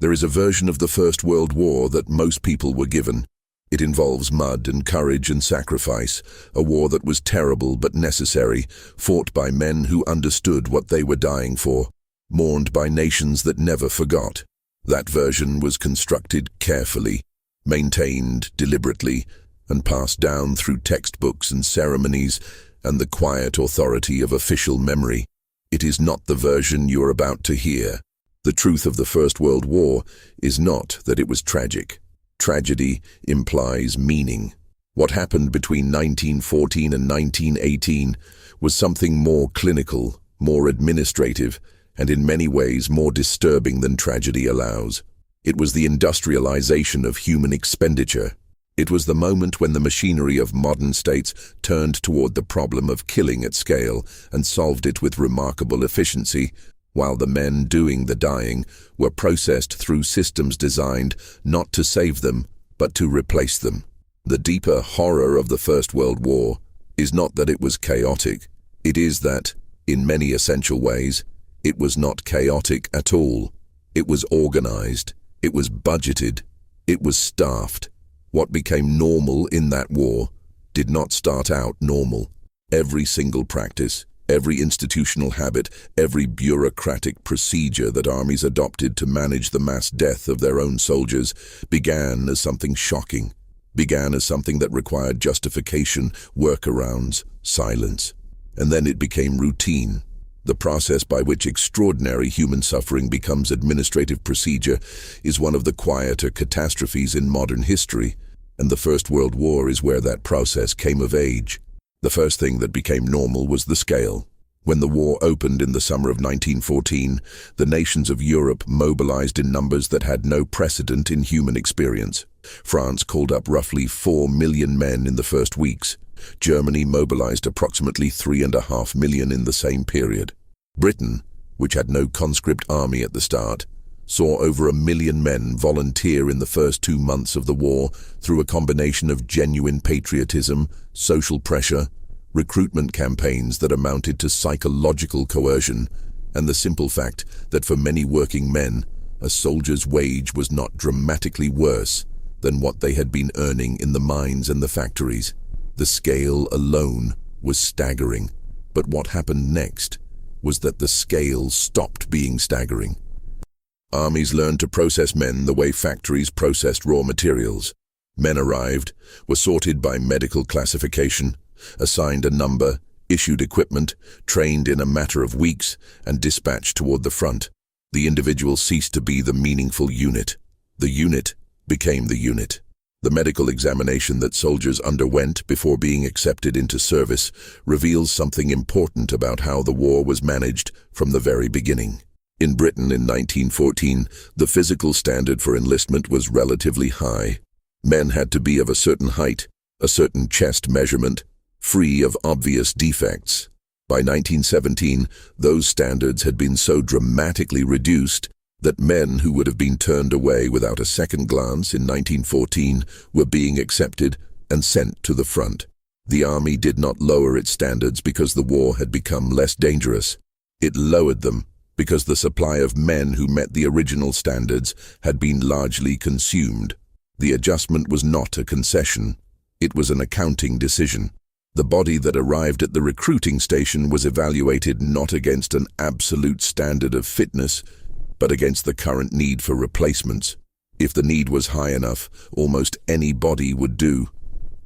There is a version of the First World War that most people were given. It involves mud and courage and sacrifice, a war that was terrible but necessary, fought by men who understood what they were dying for, mourned by nations that never forgot. That version was constructed carefully, maintained deliberately, and passed down through textbooks and ceremonies and the quiet authority of official memory. It is not the version you are about to hear. The truth of the First World War is not that it was tragic. Tragedy implies meaning. What happened between 1914 and 1918 was something more clinical, more administrative, and in many ways more disturbing than tragedy allows. It was the industrialization of human expenditure. It was the moment when the machinery of modern states turned toward the problem of killing at scale and solved it with remarkable efficiency, while the men doing the dying were processed through systems designed not to save them, but to replace them. The deeper horror of the First World War is not that it was chaotic. It is that, in many essential ways, it was not chaotic at all. It was organized. It was budgeted. It was staffed. What became normal in that war did not start out normal. Every single practice, every institutional habit, every bureaucratic procedure that armies adopted to manage the mass death of their own soldiers began as something shocking, began as something that required justification, workarounds, silence. And then it became routine. The process by which extraordinary human suffering becomes administrative procedure is one of the quieter catastrophes in modern history, and the First World War is where that process came of age. The first thing that became normal was the scale. When the war opened in the summer of 1914, the nations of Europe mobilized in numbers that had no precedent in human experience. France called up roughly 4 million men in the first weeks. Germany mobilized approximately 3.5 million in the same period. Britain, which had no conscript army at the start, saw over 1 million men volunteer in the first 2 months of the war through a combination of genuine patriotism, social pressure, recruitment campaigns that amounted to psychological coercion, and the simple fact that for many working men, a soldier's wage was not dramatically worse than what they had been earning in the mines and the factories. The scale alone was staggering, but what happened next was that the scale stopped being staggering. Armies learned to process men the way factories processed raw materials. Men arrived, were sorted by medical classification, assigned a number, issued equipment, trained in a matter of weeks, and dispatched toward the front. The individual ceased to be the meaningful unit. The unit became the unit. The medical examination that soldiers underwent before being accepted into service reveals something important about how the war was managed from the very beginning. In Britain in 1914, the physical standard for enlistment was relatively high. Men had to be of a certain height, a certain chest measurement, free of obvious defects. By 1917, those standards had been so dramatically reduced that men who would have been turned away without a second glance in 1914 were being accepted and sent to the front. The army did not lower its standards because the war had become less dangerous. It lowered them because the supply of men who met the original standards had been largely consumed. The adjustment was not a concession. It was an accounting decision. The body that arrived at the recruiting station was evaluated not against an absolute standard of fitness, but against the current need for replacements. If the need was high enough, almost any body would do.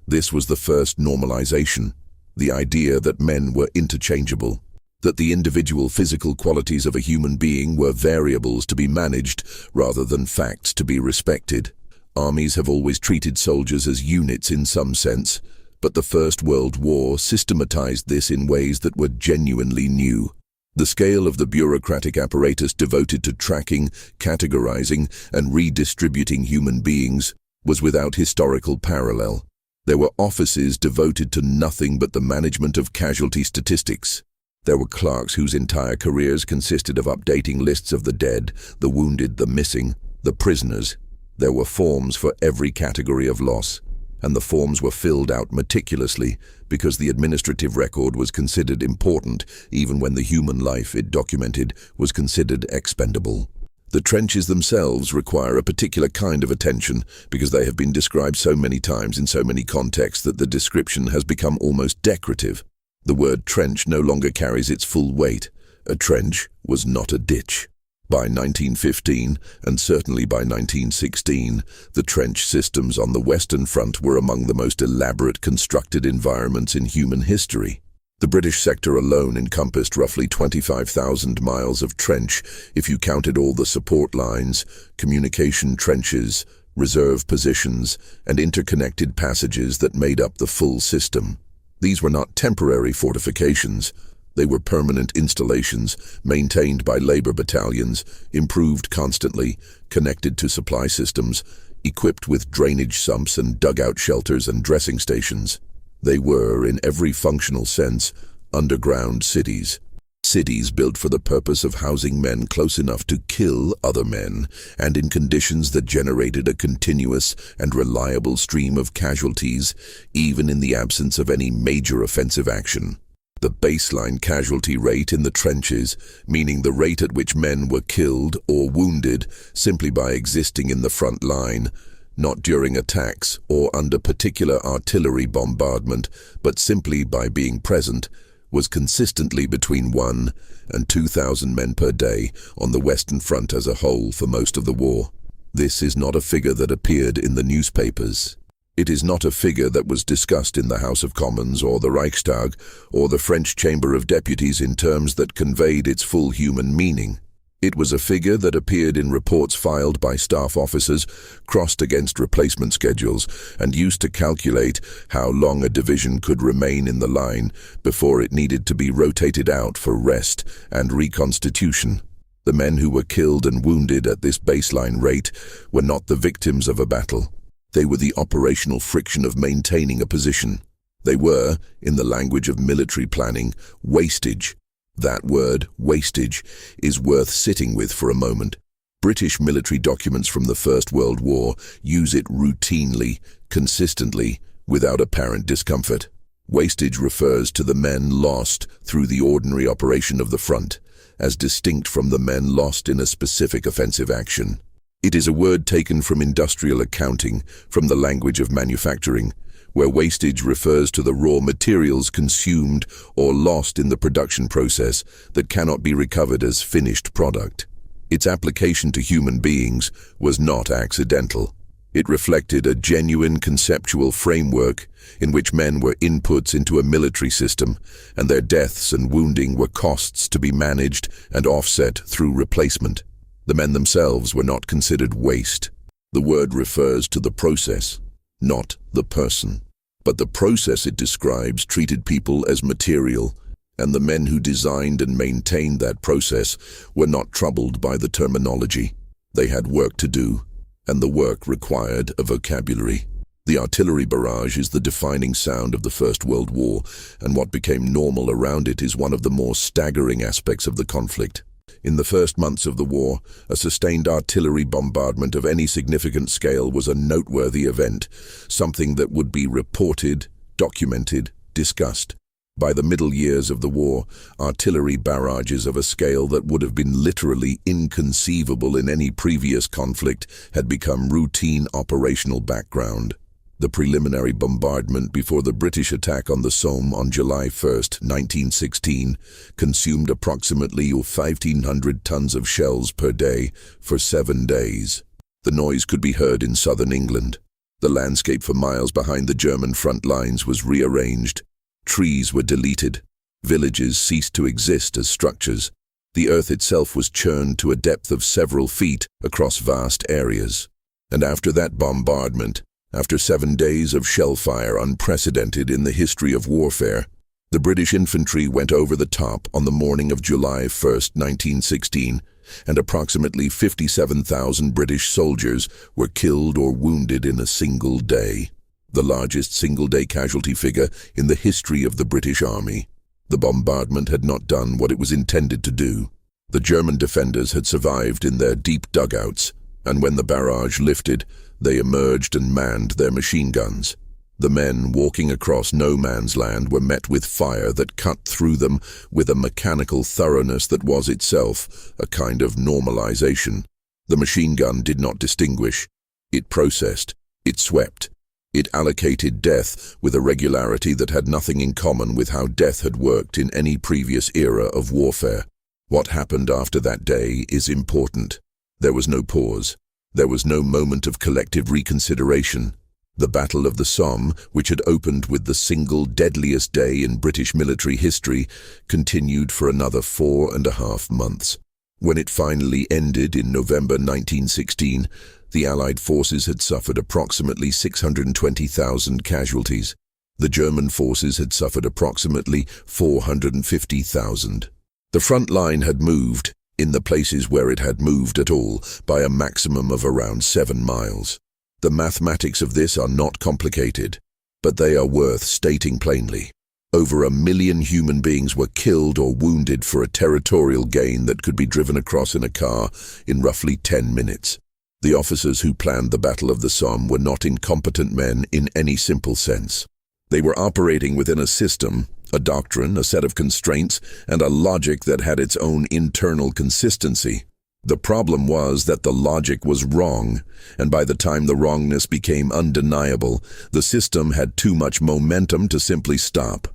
This was the first normalization, the idea that men were interchangeable, that the individual physical qualities of a human being were variables to be managed rather than facts to be respected. Armies have always treated soldiers as units in some sense, but the First World War systematized this in ways that were genuinely new. The scale of the bureaucratic apparatus devoted to tracking, categorizing, and redistributing human beings was without historical parallel. There were offices devoted to nothing but the management of casualty statistics. There were clerks whose entire careers consisted of updating lists of the dead, the wounded, the missing, the prisoners. There were forms for every category of loss, and the forms were filled out meticulously because the administrative record was considered important even when the human life it documented was considered expendable. The trenches themselves require a particular kind of attention because they have been described so many times in so many contexts that the description has become almost decorative. The word trench no longer carries its full weight. A trench was not a ditch. By 1915, and certainly by 1916, the trench systems on the Western Front were among the most elaborate constructed environments in human history. The British sector alone encompassed roughly 25,000 miles of trench if you counted all the support lines, communication trenches, reserve positions, and interconnected passages that made up the full system. These were not temporary fortifications. They were permanent installations, maintained by labor battalions, improved constantly, connected to supply systems, equipped with drainage sumps and dugout shelters and dressing stations. They were, in every functional sense, underground cities. Cities built for the purpose of housing men close enough to kill other men, and in conditions that generated a continuous and reliable stream of casualties, even in the absence of any major offensive action. The baseline casualty rate in the trenches, meaning the rate at which men were killed or wounded simply by existing in the front line, not during attacks or under particular artillery bombardment, but simply by being present, was consistently between 1,000 and 2,000 men per day on the Western Front as a whole for most of the war. This is not a figure that appeared in the newspapers. It is not a figure that was discussed in the House of Commons or the Reichstag or the French Chamber of Deputies in terms that conveyed its full human meaning. It was a figure that appeared in reports filed by staff officers, crossed against replacement schedules, and used to calculate how long a division could remain in the line before it needed to be rotated out for rest and reconstitution. The men who were killed and wounded at this baseline rate were not the victims of a battle. They were the operational friction of maintaining a position. They were, in the language of military planning, wastage. That word, wastage, is worth sitting with for a moment. British military documents from the First World War use it routinely, consistently, without apparent discomfort. Wastage refers to the men lost through the ordinary operation of the front, as distinct from the men lost in a specific offensive action. It is a word taken from industrial accounting, from the language of manufacturing, where wastage refers to the raw materials consumed or lost in the production process that cannot be recovered as finished product. Its application to human beings was not accidental. It reflected a genuine conceptual framework in which men were inputs into a military system, and their deaths and wounding were costs to be managed and offset through replacement. The men themselves were not considered waste. The word refers to the process, not the person. But the process it describes treated people as material, and the men who designed and maintained that process were not troubled by the terminology. They had work to do, and the work required a vocabulary. The artillery barrage is the defining sound of the First World War, and what became normal around it is one of the more staggering aspects of the conflict. In the first months of the war, a sustained artillery bombardment of any significant scale was a noteworthy event, something that would be reported, documented, discussed. By the middle years of the war, artillery barrages of a scale that would have been literally inconceivable in any previous conflict had become routine operational background. The preliminary bombardment before the British attack on the Somme on July 1, 1916, consumed approximately 1,500 tons of shells per day for 7 days. The noise could be heard in southern England. The landscape for miles behind the German front lines was rearranged. Trees were deleted. Villages ceased to exist as structures. The earth itself was churned to a depth of several feet across vast areas. And after that bombardment, after 7 days of shellfire unprecedented in the history of warfare, the British infantry went over the top on the morning of July 1, 1916, and approximately 57,000 British soldiers were killed or wounded in a single day, the largest single-day casualty figure in the history of the British Army. The bombardment had not done what it was intended to do. The German defenders had survived in their deep dugouts, and when the barrage lifted, they emerged and manned their machine guns. The men walking across no man's land were met with fire that cut through them with a mechanical thoroughness that was itself a kind of normalization. The machine gun did not distinguish. It processed. It swept. It allocated death with a regularity that had nothing in common with how death had worked in any previous era of warfare. What happened after that day is important. There was no pause. There was no moment of collective reconsideration. The Battle of the Somme, which had opened with the single deadliest day in British military history, continued for another 4.5 months. When it finally ended in November 1916, the Allied forces had suffered approximately 620,000 casualties. The German forces had suffered approximately 450,000. The front line had moved, in the places where it had moved at all, by a maximum of around 7 miles. The mathematics of this are not complicated, but they are worth stating plainly. Over 1 million human beings were killed or wounded for a territorial gain that could be driven across in a car in roughly 10 minutes. The officers who planned the Battle of the Somme were not incompetent men in any simple sense. They were operating within a system, a doctrine, a set of constraints, and a logic that had its own internal consistency. The problem was that the logic was wrong, and by the time the wrongness became undeniable, the system had too much momentum to simply stop.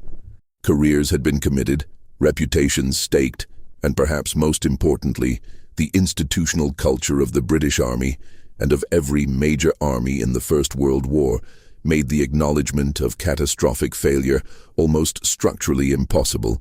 Careers had been committed, reputations staked, and perhaps most importantly, the institutional culture of the British Army and of every major army in the First World War made the acknowledgement of catastrophic failure almost structurally impossible.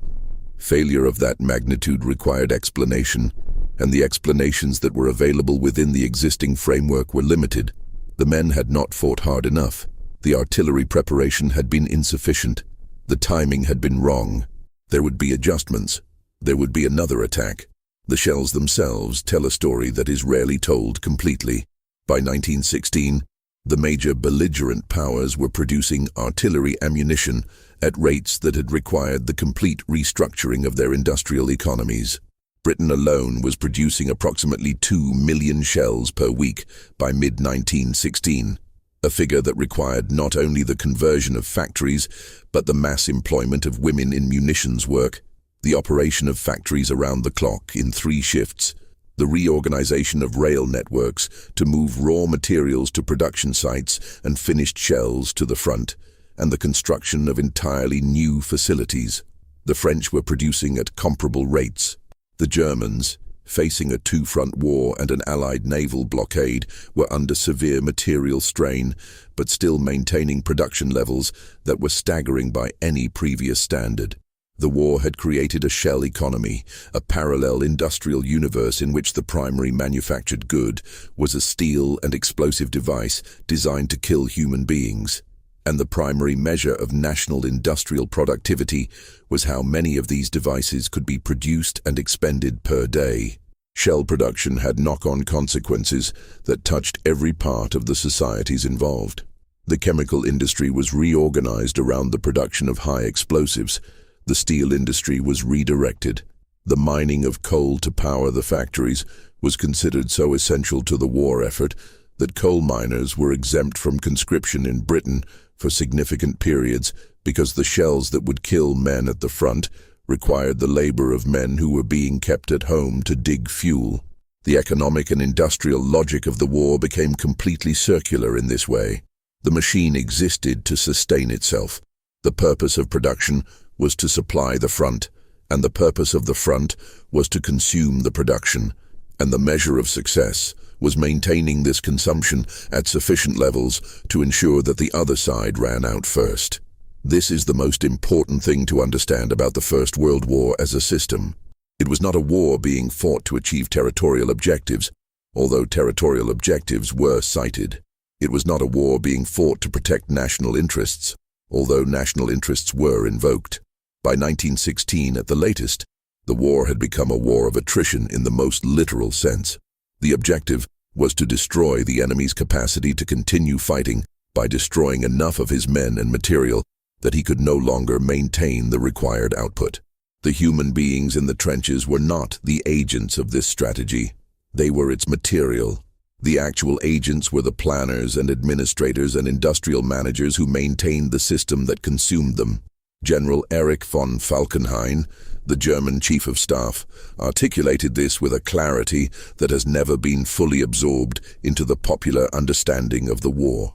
Failure of that magnitude required explanation, and the explanations that were available within the existing framework were limited. The men had not fought hard enough. The artillery preparation had been insufficient. The timing had been wrong. There would be adjustments. There would be another attack. The shells themselves tell a story that is rarely told completely. By 1916, the major belligerent powers were producing artillery ammunition at rates that had required the complete restructuring of their industrial economies. Britain alone was producing approximately 2 million shells per week by mid-1916, a figure that required not only the conversion of factories, but the mass employment of women in munitions work, the operation of factories around the clock in 3 shifts, the reorganization of rail networks to move raw materials to production sites and finished shells to the front, and the construction of entirely new facilities. The French were producing at comparable rates. The Germans, facing a 2-front war and an Allied naval blockade, were under severe material strain, but still maintaining production levels that were staggering by any previous standard. The war had created a shell economy, a parallel industrial universe in which the primary manufactured good was a steel and explosive device designed to kill human beings. And the primary measure of national industrial productivity was how many of these devices could be produced and expended per day. Shell production had knock-on consequences that touched every part of the societies involved. The chemical industry was reorganized around the production of high explosives. The steel industry was redirected. The mining of coal to power the factories was considered so essential to the war effort that coal miners were exempt from conscription in Britain for significant periods because the shells that would kill men at the front required the labor of men who were being kept at home to dig fuel. The economic and industrial logic of the war became completely circular in this way. The machine existed to sustain itself. The purpose of production was to supply the front, and the purpose of the front was to consume the production, and the measure of success was maintaining this consumption at sufficient levels to ensure that the other side ran out first. This is the most important thing to understand about the First World War as a system. It was not a war being fought to achieve territorial objectives, although territorial objectives were cited. It was not a war being fought to protect national interests, although national interests were invoked. By 1916, at the latest, the war had become a war of attrition in the most literal sense. The objective was to destroy the enemy's capacity to continue fighting by destroying enough of his men and material that he could no longer maintain the required output. The human beings in the trenches were not the agents of this strategy. They were its material. The actual agents were the planners and administrators and industrial managers who maintained the system that consumed them. General Erich von Falkenhayn, the German Chief of Staff, articulated this with a clarity that has never been fully absorbed into the popular understanding of the war.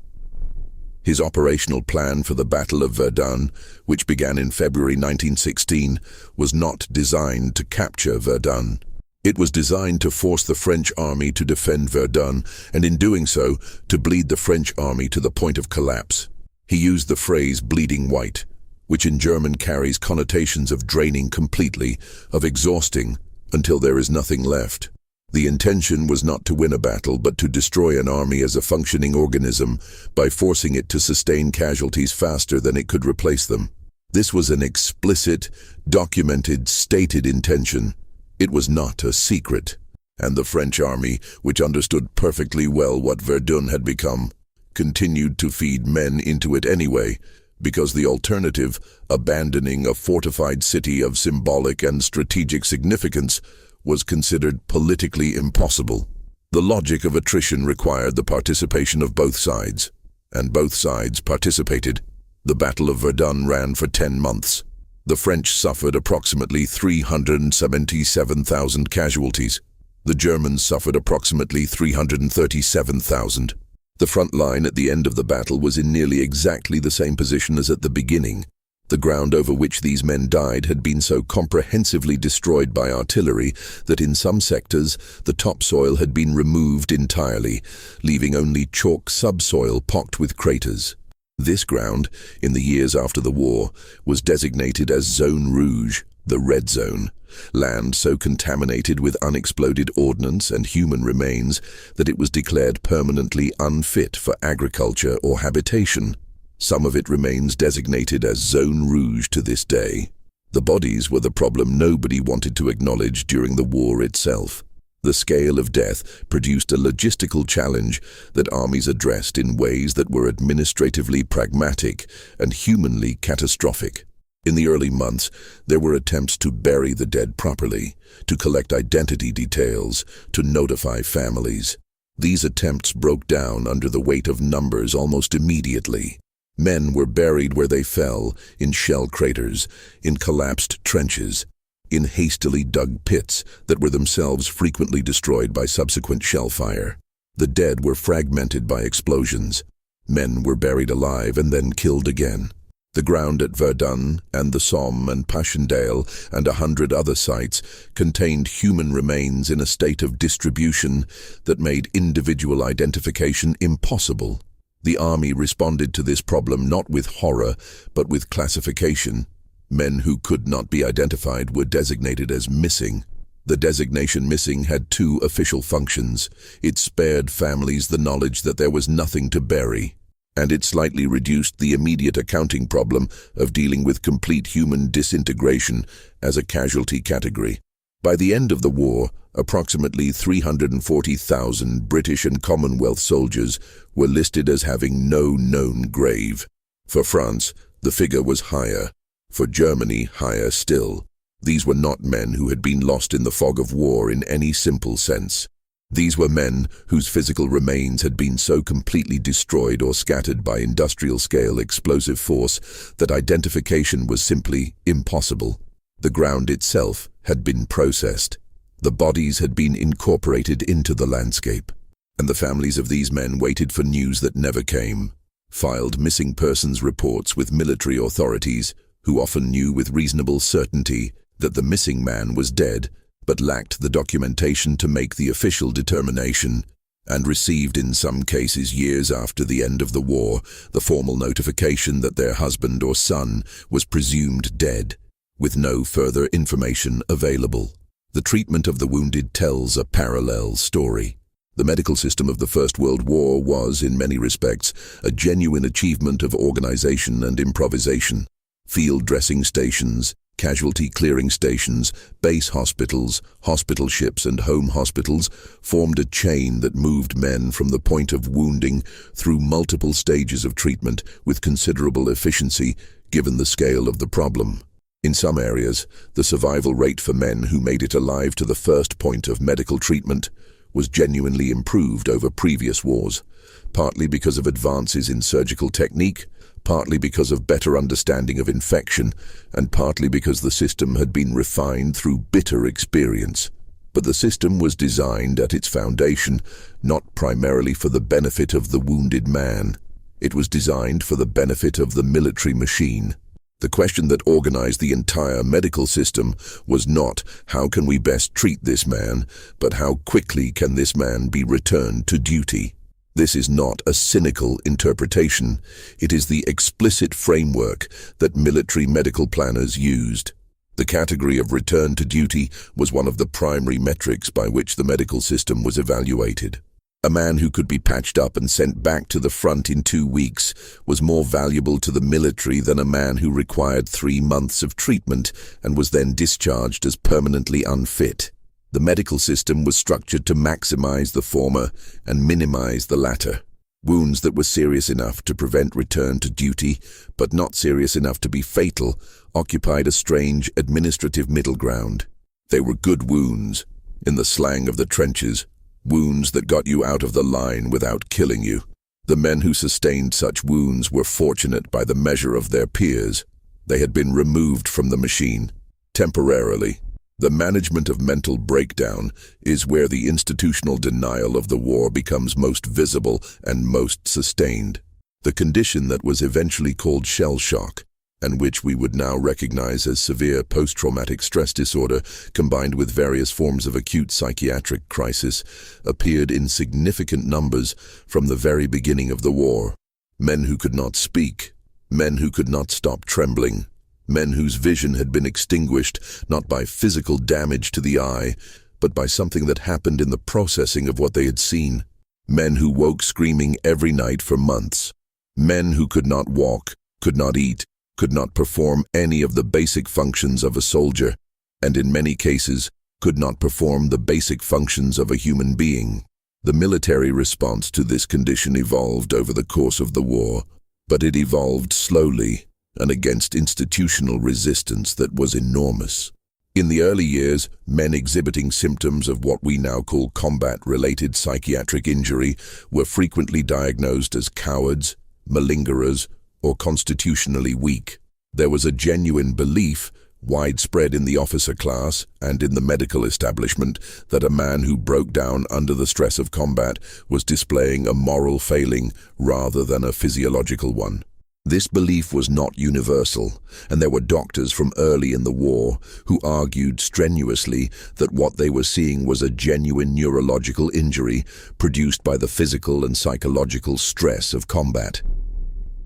His operational plan for the Battle of Verdun, which began in February 1916, was not designed to capture Verdun. It was designed to force the French army to defend Verdun, and in doing so, to bleed the French army to the point of collapse. He used the phrase bleeding white, which in German carries connotations of draining completely, of exhausting, until there is nothing left. The intention was not to win a battle, but to destroy an army as a functioning organism by forcing it to sustain casualties faster than it could replace them. This was an explicit, documented, stated intention. It was not a secret. And the French army, which understood perfectly well what Verdun had become, continued to feed men into it anyway, because the alternative, abandoning a fortified city of symbolic and strategic significance, was considered politically impossible. The logic of attrition required the participation of both sides, and both sides participated. The Battle of Verdun ran for 10 months. The French suffered approximately 377,000 casualties. The Germans suffered approximately 337,000. The front line at the end of the battle was in nearly exactly the same position as at the beginning. The ground over which these men died had been so comprehensively destroyed by artillery that in some sectors the topsoil had been removed entirely, leaving only chalk subsoil pocked with craters. This ground, in the years after the war, was designated as Zone Rouge, the Red Zone, land so contaminated with unexploded ordnance and human remains that it was declared permanently unfit for agriculture or habitation. Some of it remains designated as Zone Rouge to this day. The bodies were the problem nobody wanted to acknowledge during the war itself. The scale of death produced a logistical challenge that armies addressed in ways that were administratively pragmatic and humanly catastrophic. In the early months, there were attempts to bury the dead properly, to collect identity details, to notify families. These attempts broke down under the weight of numbers almost immediately. Men were buried where they fell, in shell craters, in collapsed trenches, in hastily dug pits that were themselves frequently destroyed by subsequent shell fire. The dead were fragmented by explosions. Men were buried alive and then killed again. The ground at Verdun and the Somme and Passchendaele and 100 other sites contained human remains in a state of distribution that made individual identification impossible. The army responded to this problem not with horror, but with classification. Men who could not be identified were designated as missing. The designation missing had two official functions. It spared families the knowledge that there was nothing to bury, and it slightly reduced the immediate accounting problem of dealing with complete human disintegration as a casualty category. By the end of the war, approximately 340,000 British and Commonwealth soldiers were listed as having no known grave. For France, the figure was higher. For Germany, higher still. These were not men who had been lost in the fog of war in any simple sense. These were men whose physical remains had been so completely destroyed or scattered by industrial-scale explosive force that identification was simply impossible. The ground itself had been processed. The bodies had been incorporated into the landscape, and the families of these men waited for news that never came, filed missing persons reports with military authorities, who often knew with reasonable certainty that the missing man was dead, but lacked the documentation to make the official determination, and received in some cases years after the end of the war the formal notification that their husband or son was presumed dead, with no further information available. The treatment of the wounded tells a parallel story. The medical system of the First World War was, in many respects, a genuine achievement of organization and improvisation. Field dressing stations, casualty clearing stations, base hospitals, hospital ships and home hospitals formed a chain that moved men from the point of wounding through multiple stages of treatment with considerable efficiency given the scale of the problem. In some areas, the survival rate for men who made it alive to the first point of medical treatment was genuinely improved over previous wars, partly because of advances in surgical technique, partly because of better understanding of infection, and partly because the system had been refined through bitter experience. But the system was designed at its foundation not primarily for the benefit of the wounded man. It was designed for the benefit of the military machine. The question that organized the entire medical system was not, how can we best treat this man, but how quickly can this man be returned to duty? This is not a cynical interpretation. It is the explicit framework that military medical planners used. The category of return to duty was one of the primary metrics by which the medical system was evaluated. A man who could be patched up and sent back to the front in 2 weeks was more valuable to the military than a man who required 3 months of treatment and was then discharged as permanently unfit. The medical system was structured to maximize the former and minimize the latter. Wounds that were serious enough to prevent return to duty, but not serious enough to be fatal, occupied a strange administrative middle ground. They were good wounds, in the slang of the trenches, wounds that got you out of the line without killing you. The men who sustained such wounds were fortunate by the measure of their peers. They had been removed from the machine, temporarily. The management of mental breakdown is where the institutional denial of the war becomes most visible and most sustained. The condition that was eventually called shell shock, and which we would now recognize as severe post-traumatic stress disorder, combined with various forms of acute psychiatric crisis, appeared in significant numbers from the very beginning of the war. Men who could not speak, men who could not stop trembling, men whose vision had been extinguished not by physical damage to the eye, but by something that happened in the processing of what they had seen. Men who woke screaming every night for months. Men who could not walk, could not eat, could not perform any of the basic functions of a soldier, and in many cases could not perform the basic functions of a human being. The military response to this condition evolved over the course of the war, but it evolved slowly and against institutional resistance that was enormous. In the early years, men exhibiting symptoms of what we now call combat-related psychiatric injury were frequently diagnosed as cowards, malingerers, or constitutionally weak. There was a genuine belief, widespread in the officer class and in the medical establishment, that a man who broke down under the stress of combat was displaying a moral failing rather than a physiological one. This belief was not universal, and there were doctors from early in the war who argued strenuously that what they were seeing was a genuine neurological injury produced by the physical and psychological stress of combat.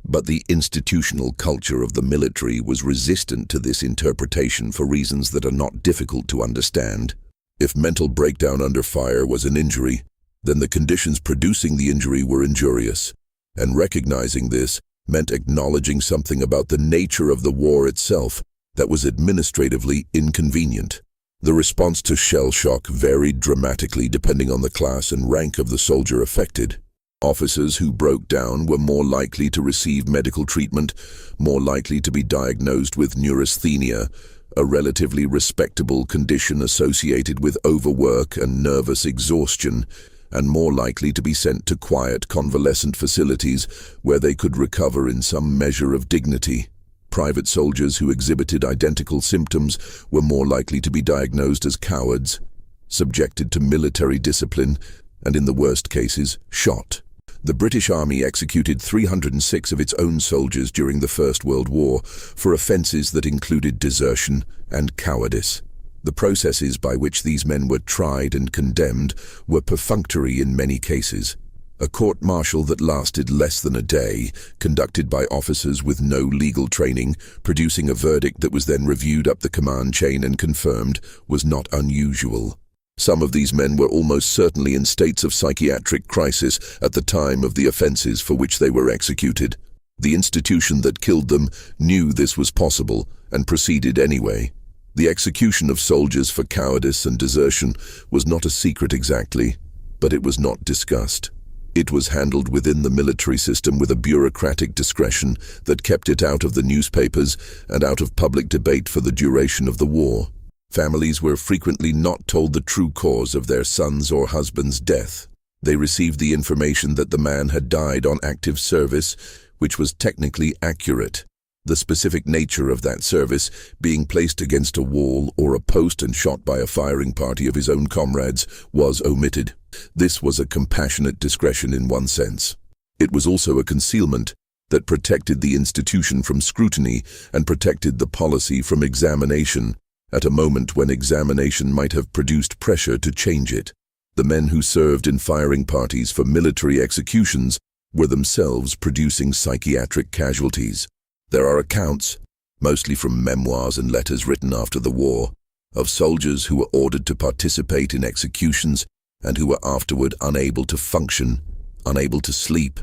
But the institutional culture of the military was resistant to this interpretation for reasons that are not difficult to understand. If mental breakdown under fire was an injury, then the conditions producing the injury were injurious, and recognizing this meant acknowledging something about the nature of the war itself that was administratively inconvenient. The response to shell shock varied dramatically depending on the class and rank of the soldier affected. Officers who broke down were more likely to receive medical treatment, more likely to be diagnosed with neurasthenia, a relatively respectable condition associated with overwork and nervous exhaustion, and more likely to be sent to quiet convalescent facilities where they could recover in some measure of dignity. Private soldiers who exhibited identical symptoms were more likely to be diagnosed as cowards, subjected to military discipline, and in the worst cases, shot. The British Army executed 306 of its own soldiers during the First World War for offences that included desertion and cowardice. The processes by which these men were tried and condemned were perfunctory in many cases. A court-martial that lasted less than a day, conducted by officers with no legal training, producing a verdict that was then reviewed up the command chain and confirmed, was not unusual. Some of these men were almost certainly in states of psychiatric crisis at the time of the offences for which they were executed. The institution that killed them knew this was possible and proceeded anyway. The execution of soldiers for cowardice and desertion was not a secret exactly, but it was not discussed. It was handled within the military system with a bureaucratic discretion that kept it out of the newspapers and out of public debate for the duration of the war. Families were frequently not told the true cause of their son's or husband's death. They received the information that the man had died on active service, which was technically accurate. The specific nature of that service, being placed against a wall or a post and shot by a firing party of his own comrades, was omitted. This was a compassionate discretion in one sense. It was also a concealment that protected the institution from scrutiny and protected the policy from examination, at a moment when examination might have produced pressure to change it. The men who served in firing parties for military executions were themselves producing psychiatric casualties. There are accounts, mostly from memoirs and letters written after the war, of soldiers who were ordered to participate in executions and who were afterward unable to function, unable to sleep,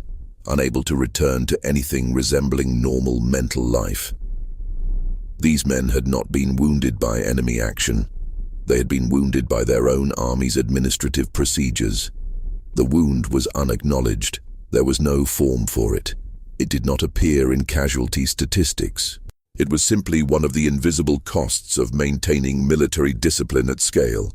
unable to return to anything resembling normal mental life. These men had not been wounded by enemy action. They had been wounded by their own army's administrative procedures. The wound was unacknowledged. There was no form for it. It did not appear in casualty statistics. It was simply one of the invisible costs of maintaining military discipline at scale.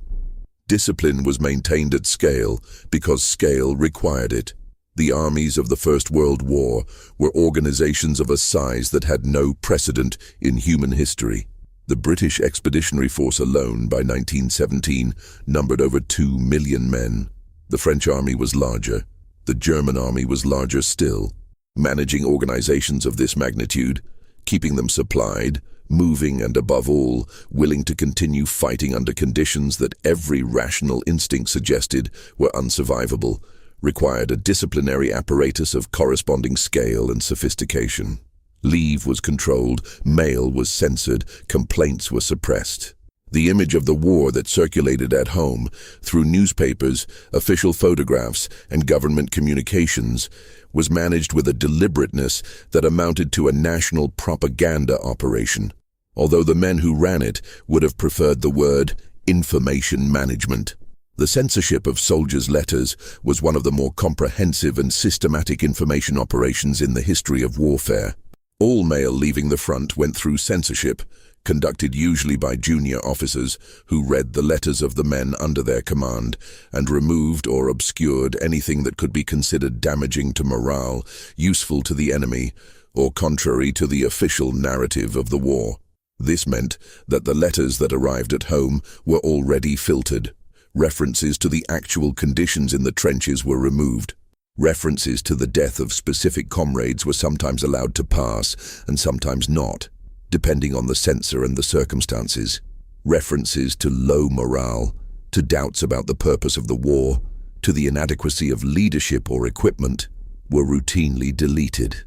Discipline was maintained at scale because scale required it. The armies of the First World War were organizations of a size that had no precedent in human history. The British Expeditionary Force alone, by 1917, numbered over 2 million men. The French army was larger. The German army was larger still. Managing organizations of this magnitude, keeping them supplied, moving, and above all, willing to continue fighting under conditions that every rational instinct suggested were unsurvivable, required a disciplinary apparatus of corresponding scale and sophistication. Leave was controlled, mail was censored, complaints were suppressed. The image of the war that circulated at home, through newspapers, official photographs, and government communications, was managed with a deliberateness that amounted to a national propaganda operation, although the men who ran it would have preferred the word information management. The censorship of soldiers' letters was one of the more comprehensive and systematic information operations in the history of warfare. All mail leaving the front went through censorship, conducted usually by junior officers who read the letters of the men under their command and removed or obscured anything that could be considered damaging to morale, useful to the enemy, or contrary to the official narrative of the war. This meant that the letters that arrived at home were already filtered. References to the actual conditions in the trenches were removed. References to the death of specific comrades were sometimes allowed to pass and sometimes not, depending on the censor and the circumstances. References to low morale, to doubts about the purpose of the war, to the inadequacy of leadership or equipment, were routinely deleted.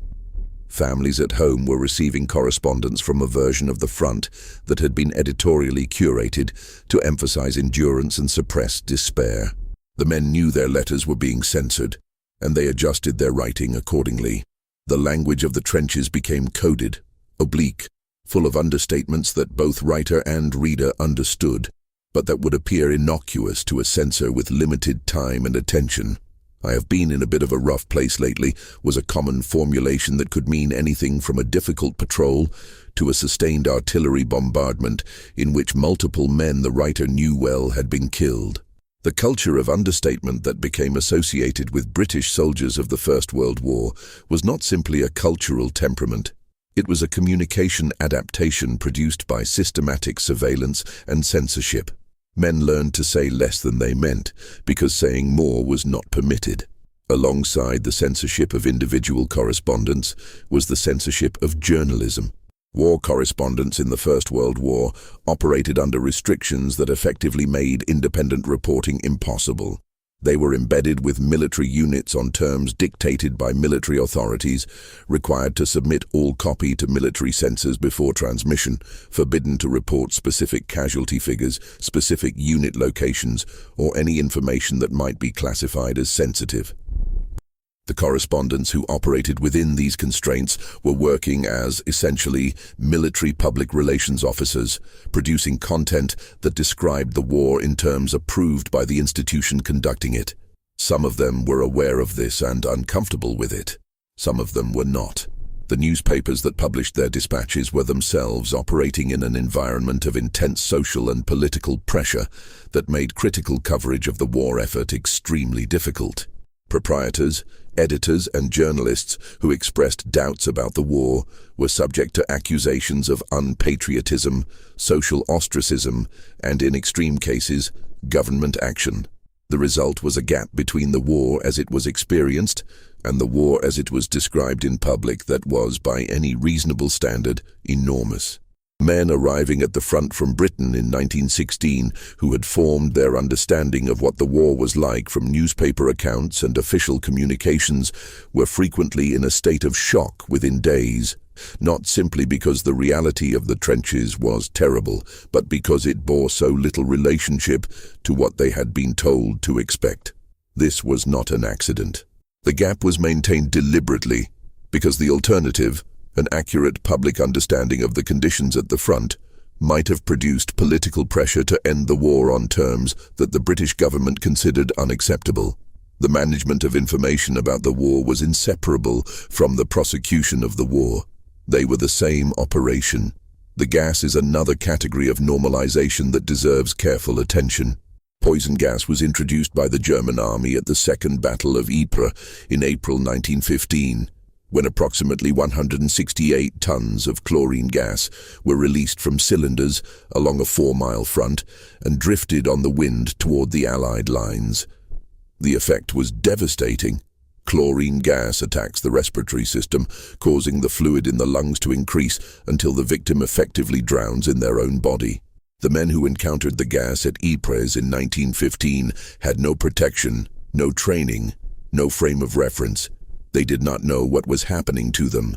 Families at home were receiving correspondence from a version of the front that had been editorially curated to emphasize endurance and suppress despair. The men knew their letters were being censored, and they adjusted their writing accordingly. The language of the trenches became coded, oblique, full of understatements that both writer and reader understood, but that would appear innocuous to a censor with limited time and attention. "I have been in a bit of a rough place lately" was a common formulation that could mean anything from a difficult patrol to a sustained artillery bombardment in which multiple men the writer knew well had been killed. The culture of understatement that became associated with British soldiers of the First World War was not simply a cultural temperament. It was a communication adaptation produced by systematic surveillance and censorship. Men learned to say less than they meant, because saying more was not permitted. Alongside the censorship of individual correspondence was the censorship of journalism. War correspondents in the First World War operated under restrictions that effectively made independent reporting impossible. They were embedded with military units on terms dictated by military authorities, required to submit all copy to military censors before transmission, forbidden to report specific casualty figures, specific unit locations, or any information that might be classified as sensitive. The correspondents who operated within these constraints were working as, essentially, military public relations officers, producing content that described the war in terms approved by the institution conducting it. Some of them were aware of this and uncomfortable with it. Some of them were not. The newspapers that published their dispatches were themselves operating in an environment of intense social and political pressure that made critical coverage of the war effort extremely difficult. Proprietors, Editors and journalists who expressed doubts about the war were subject to accusations of unpatriotism, social ostracism, and in extreme cases, government action. The result was a gap between the war as it was experienced and the war as it was described in public that was, by any reasonable standard, enormous. Men arriving at the front from Britain in 1916 who had formed their understanding of what the war was like from newspaper accounts and official communications were frequently in a state of shock within days, not simply because the reality of the trenches was terrible, but because it bore so little relationship to what they had been told to expect. This was not an accident. The gap was maintained deliberately because the alternative, an accurate public understanding of the conditions at the front, might have produced political pressure to end the war on terms that the British government considered unacceptable. The management of information about the war was inseparable from the prosecution of the war. They were the same operation. The gas is another category of normalization that deserves careful attention. Poison gas was introduced by the German army at the Second Battle of Ypres in April 1915. When approximately 168 tons of chlorine gas were released from cylinders along a 4-mile front and drifted on the wind toward the Allied lines. The effect was devastating. Chlorine gas attacks the respiratory system, causing the fluid in the lungs to increase until the victim effectively drowns in their own body. The men who encountered the gas at Ypres in 1915 had no protection, no training, no frame of reference. They did not know what was happening to them.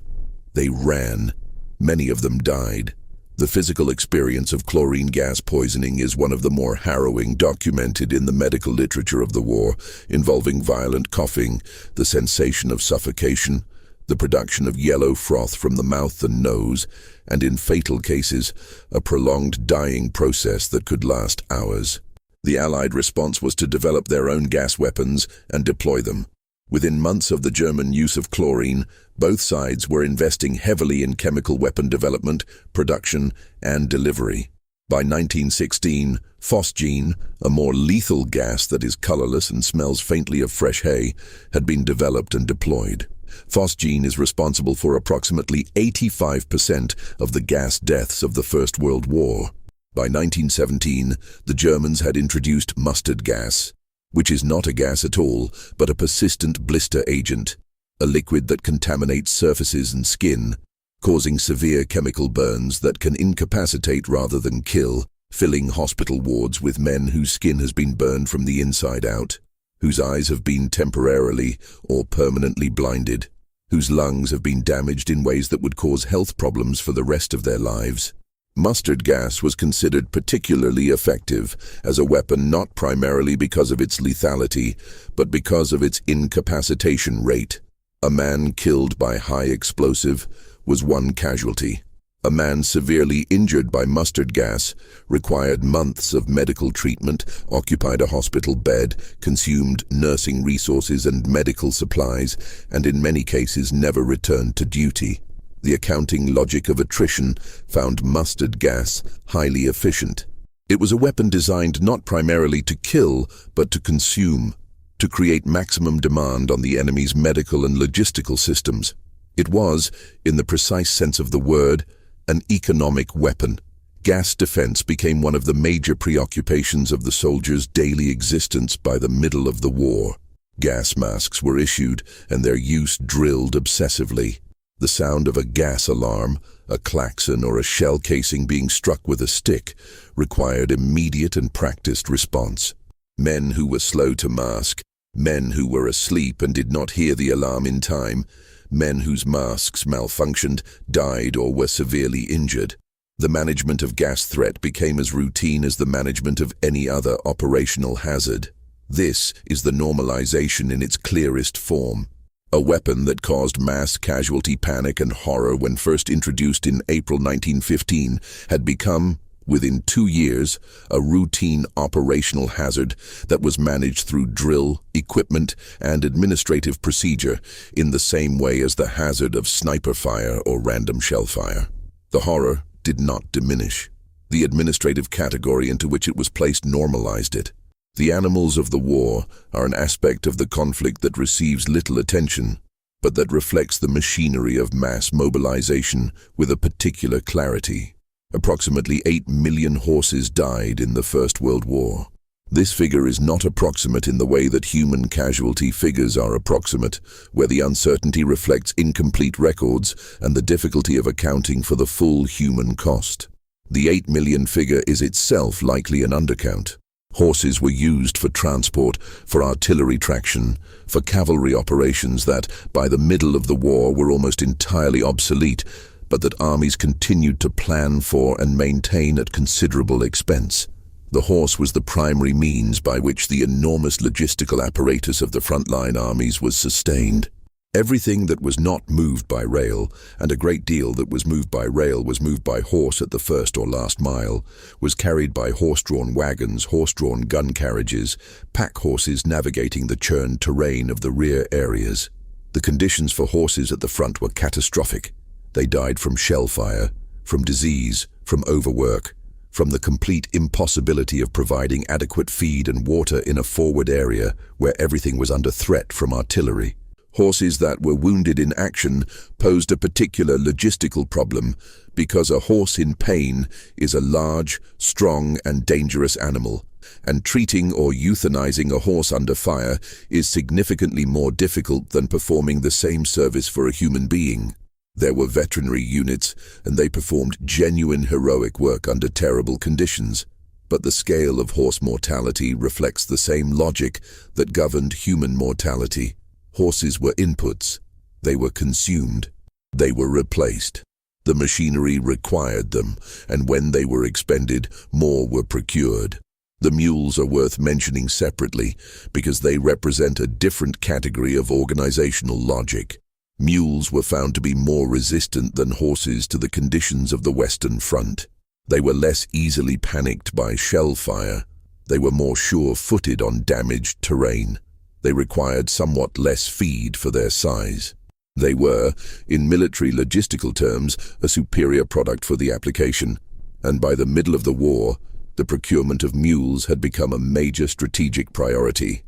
They ran. Many of them died. The physical experience of chlorine gas poisoning is one of the more harrowing documented in the medical literature of the war, involving violent coughing, the sensation of suffocation, the production of yellow froth from the mouth and nose, and in fatal cases, a prolonged dying process that could last hours. The Allied response was to develop their own gas weapons and deploy them. Within months of the German use of chlorine, both sides were investing heavily in chemical weapon development, production, and delivery. By 1916, phosgene, a more lethal gas that is colorless and smells faintly of fresh hay, had been developed and deployed. Phosgene is responsible for approximately 85% of the gas deaths of the First World War. By 1917, the Germans had introduced mustard gas, which is not a gas at all, but a persistent blister agent, a liquid that contaminates surfaces and skin, causing severe chemical burns that can incapacitate rather than kill, filling hospital wards with men whose skin has been burned from the inside out, whose eyes have been temporarily or permanently blinded, whose lungs have been damaged in ways that would cause health problems for the rest of their lives. Mustard gas was considered particularly effective as a weapon not primarily because of its lethality, but because of its incapacitation rate. A man killed by high explosive was one casualty. A man severely injured by mustard gas required months of medical treatment, occupied a hospital bed, consumed nursing resources and medical supplies, and in many cases never returned to duty. The accounting logic of attrition found mustard gas highly efficient. It was a weapon designed not primarily to kill, but to consume, to create maximum demand on the enemy's medical and logistical systems. It was, in the precise sense of the word, an economic weapon. Gas defense became one of the major preoccupations of the soldiers' daily existence by the middle of the war. Gas masks were issued and their use drilled obsessively. The sound of a gas alarm, a klaxon, or a shell casing being struck with a stick required immediate and practiced response. Men who were slow to mask, men who were asleep and did not hear the alarm in time, men whose masks malfunctioned, died, or were severely injured. The management of gas threat became as routine as the management of any other operational hazard. This is the normalization in its clearest form. A weapon that caused mass casualty panic and horror when first introduced in April 1915 had become, within 2 years, a routine operational hazard that was managed through drill, equipment, and administrative procedure in the same way as the hazard of sniper fire or random shell fire. The horror did not diminish. The administrative category into which it was placed normalized it. The animals of the war are an aspect of the conflict that receives little attention, but that reflects the machinery of mass mobilization with a particular clarity. Approximately 8 million horses died in the First World War. This figure is not approximate in the way that human casualty figures are approximate, where the uncertainty reflects incomplete records and the difficulty of accounting for the full human cost. The 8 million figure is itself likely an undercount. Horses were used for transport, for artillery traction, for cavalry operations that, by the middle of the war, were almost entirely obsolete, but that armies continued to plan for and maintain at considerable expense. The horse was the primary means by which the enormous logistical apparatus of the frontline armies was sustained. Everything that was not moved by rail, and a great deal that was moved by rail was moved by horse at the first or last mile, was carried by horse-drawn wagons, horse-drawn gun carriages, pack horses navigating the churned terrain of the rear areas. The conditions for horses at the front were catastrophic. They died from shell fire, from disease, from overwork, from the complete impossibility of providing adequate feed and water in a forward area where everything was under threat from artillery. Horses that were wounded in action posed a particular logistical problem because a horse in pain is a large, strong, and dangerous animal, and treating or euthanizing a horse under fire is significantly more difficult than performing the same service for a human being. There were veterinary units, and they performed genuine heroic work under terrible conditions, but the scale of horse mortality reflects the same logic that governed human mortality. Horses were inputs. They were consumed. They were replaced. The machinery required them, and when they were expended, more were procured. The mules are worth mentioning separately because they represent a different category of organizational logic. Mules were found to be more resistant than horses to the conditions of the Western Front. They were less easily panicked by shell fire. They were more sure-footed on damaged terrain. They required somewhat less feed for their size. They were, in military logistical terms, a superior product for the application, and by the middle of the war, the procurement of mules had become a major strategic priority.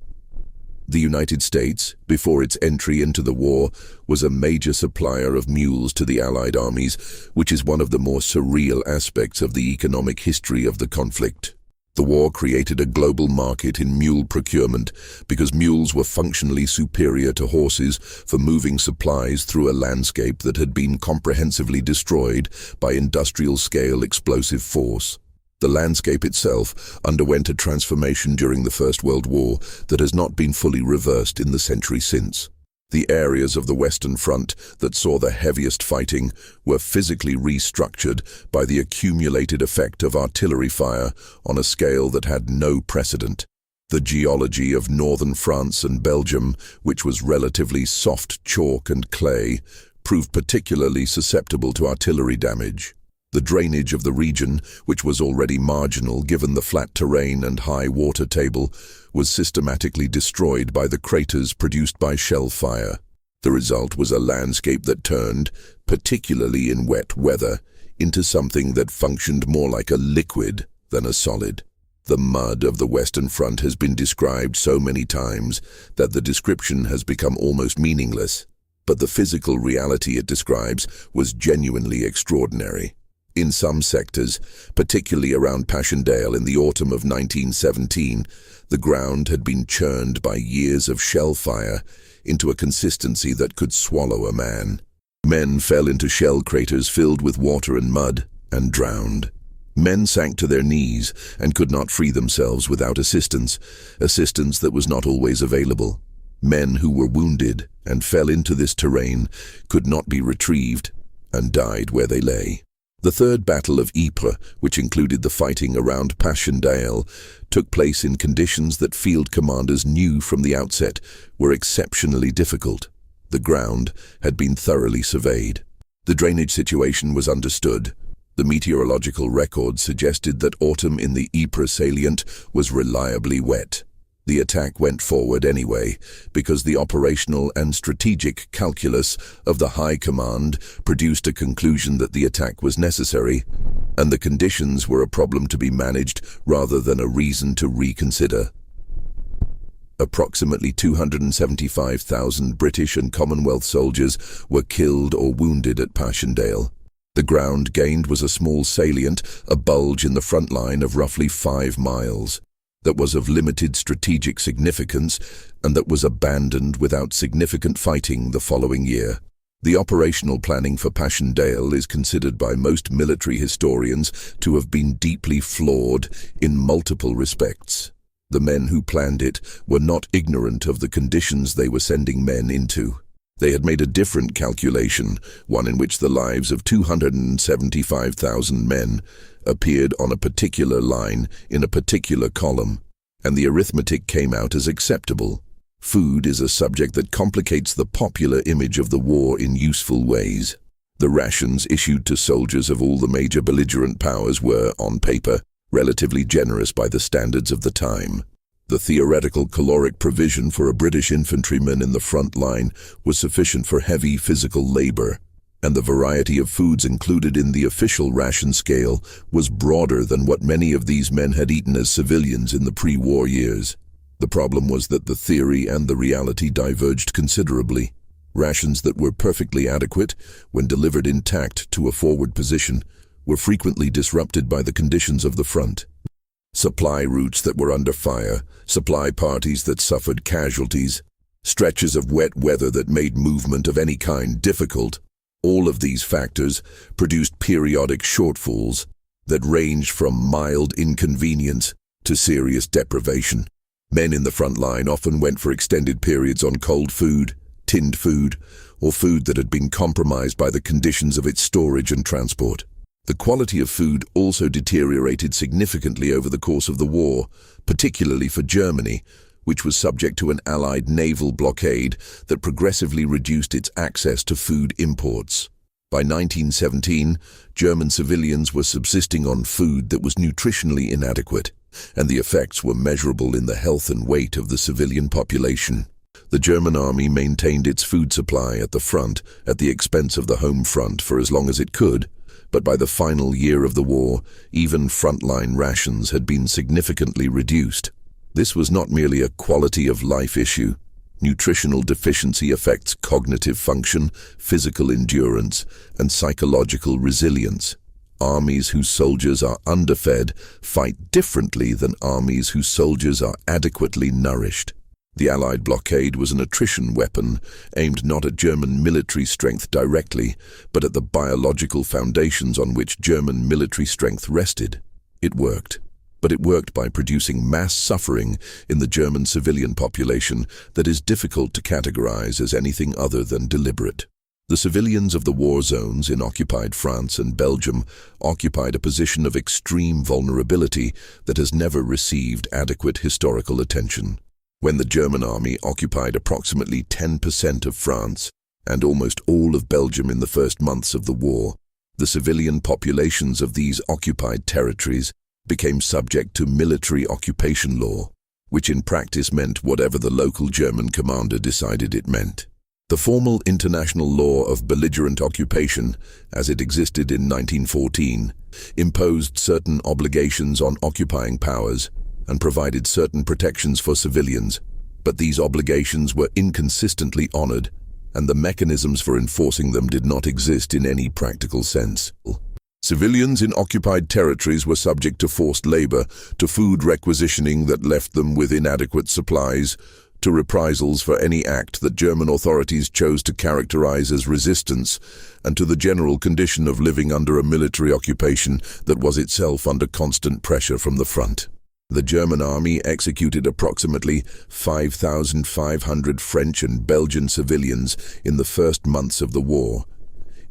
The United States, before its entry into the war, was a major supplier of mules to the Allied armies, which is one of the more surreal aspects of the economic history of the conflict. The war created a global market in mule procurement because mules were functionally superior to horses for moving supplies through a landscape that had been comprehensively destroyed by industrial-scale explosive force. The landscape itself underwent a transformation during the First World War that has not been fully reversed in the century since. The areas of the Western Front that saw the heaviest fighting were physically restructured by the accumulated effect of artillery fire on a scale that had no precedent. The geology of northern France and Belgium, which was relatively soft chalk and clay, proved particularly susceptible to artillery damage. The drainage of the region, which was already marginal given the flat terrain and high water table, was systematically destroyed by the craters produced by shell fire. The result was a landscape that turned, particularly in wet weather, into something that functioned more like a liquid than a solid. The mud of the Western Front has been described so many times that the description has become almost meaningless, but the physical reality it describes was genuinely extraordinary. In some sectors, particularly around Passchendaele in the autumn of 1917, the ground had been churned by years of shell fire into a consistency that could swallow a man. Men fell into shell craters filled with water and mud and drowned. Men sank to their knees and could not free themselves without assistance that was not always available. Men who were wounded and fell into this terrain could not be retrieved and died where they lay. The Third Battle of Ypres, which included the fighting around Passchendaele, took place in conditions that field commanders knew from the outset were exceptionally difficult. The ground had been thoroughly surveyed. The drainage situation was understood. The meteorological record suggested that autumn in the Ypres salient was reliably wet. The attack went forward anyway, because the operational and strategic calculus of the High Command produced a conclusion that the attack was necessary, and the conditions were a problem to be managed rather than a reason to reconsider. Approximately 275,000 British and Commonwealth soldiers were killed or wounded at Passchendaele. The ground gained was a small salient, a bulge in the front line of roughly 5 miles, that was of limited strategic significance and that was abandoned without significant fighting the following year. The operational planning for Passchendaele is considered by most military historians to have been deeply flawed in multiple respects. The men who planned it were not ignorant of the conditions they were sending men into. They had made a different calculation, one in which the lives of 275,000 men appeared on a particular line in a particular column, and the arithmetic came out as acceptable. Food is a subject that complicates the popular image of the war in useful ways. The rations issued to soldiers of all the major belligerent powers were, on paper, relatively generous by the standards of the time. The theoretical caloric provision for a British infantryman in the front line was sufficient for heavy physical labor, and the variety of foods included in the official ration scale was broader than what many of these men had eaten as civilians in the pre-war years. The problem was that the theory and the reality diverged considerably. Rations that were perfectly adequate, when delivered intact to a forward position, were frequently disrupted by the conditions of the front. Supply routes that were under fire, supply parties that suffered casualties, stretches of wet weather that made movement of any kind difficult, all of these factors produced periodic shortfalls that ranged from mild inconvenience to serious deprivation. Men in the front line often went for extended periods on cold food, tinned food, or food that had been compromised by the conditions of its storage and transport. The quality of food also deteriorated significantly over the course of the war, particularly for Germany, which was subject to an Allied naval blockade that progressively reduced its access to food imports. By 1917, German civilians were subsisting on food that was nutritionally inadequate, and the effects were measurable in the health and weight of the civilian population. The German army maintained its food supply at the front at the expense of the home front for as long as it could, but by the final year of the war, even frontline rations had been significantly reduced. This was not merely a quality-of-life issue. Nutritional deficiency affects cognitive function, physical endurance, and psychological resilience. Armies whose soldiers are underfed fight differently than armies whose soldiers are adequately nourished. The Allied blockade was an attrition weapon aimed not at German military strength directly, but at the biological foundations on which German military strength rested. It worked, but it worked by producing mass suffering in the German civilian population that is difficult to categorize as anything other than deliberate. The civilians of the war zones in occupied France and Belgium occupied a position of extreme vulnerability that has never received adequate historical attention. When the German army occupied approximately 10% of France and almost all of Belgium in the first months of the war, the civilian populations of these occupied territories became subject to military occupation law, which in practice meant whatever the local German commander decided it meant. The formal international law of belligerent occupation, as it existed in 1914, imposed certain obligations on occupying powers and provided certain protections for civilians, but these obligations were inconsistently honored, and the mechanisms for enforcing them did not exist in any practical sense. Civilians in occupied territories were subject to forced labor, to food requisitioning that left them with inadequate supplies, to reprisals for any act that German authorities chose to characterize as resistance, and to the general condition of living under a military occupation that was itself under constant pressure from the front. The German army executed approximately 5,500 French and Belgian civilians in the first months of the war,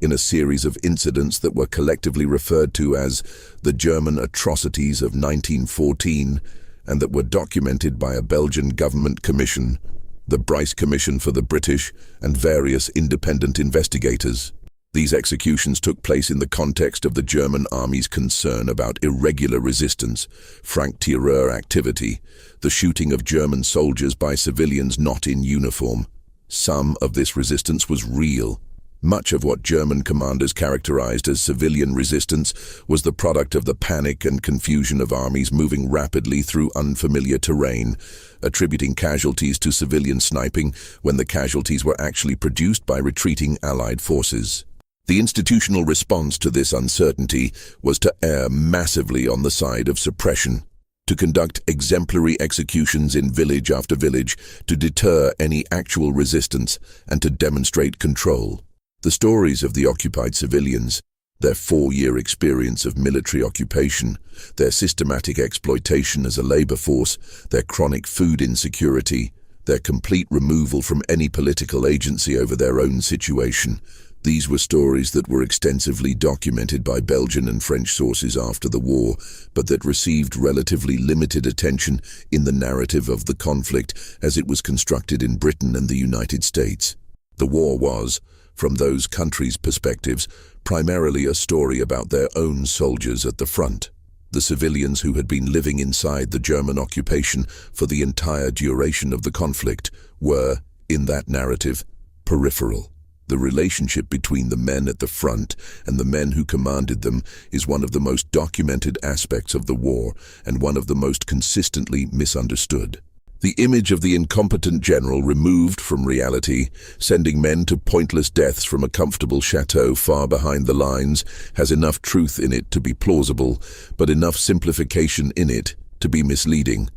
in a series of incidents that were collectively referred to as the German atrocities of 1914, and that were documented by a Belgian government commission, the Bryce Commission for the British, and various independent investigators. These executions took place in the context of the German army's concern about irregular resistance, franc-tireur activity, the shooting of German soldiers by civilians not in uniform. Some of this resistance was real, Much of what German commanders characterized as civilian resistance was the product of the panic and confusion of armies moving rapidly through unfamiliar terrain, attributing casualties to civilian sniping when the casualties were actually produced by retreating Allied forces. The institutional response to this uncertainty was to err massively on the side of suppression, to conduct exemplary executions in village after village to deter any actual resistance and to demonstrate control. The stories of the occupied civilians, their 4-year experience of military occupation, their systematic exploitation as a labor force, their chronic food insecurity, their complete removal from any political agency over their own situation. These were stories that were extensively documented by Belgian and French sources after the war, but that received relatively limited attention in the narrative of the conflict as it was constructed in Britain and the United States. The war was, from those countries' perspectives, primarily a story about their own soldiers at the front. The civilians who had been living inside the German occupation for the entire duration of the conflict were, in that narrative, peripheral. The relationship between the men at the front and the men who commanded them is one of the most documented aspects of the war and one of the most consistently misunderstood. The image of the incompetent general removed from reality, sending men to pointless deaths from a comfortable chateau far behind the lines, has enough truth in it to be plausible, but enough simplification in it to be misleading.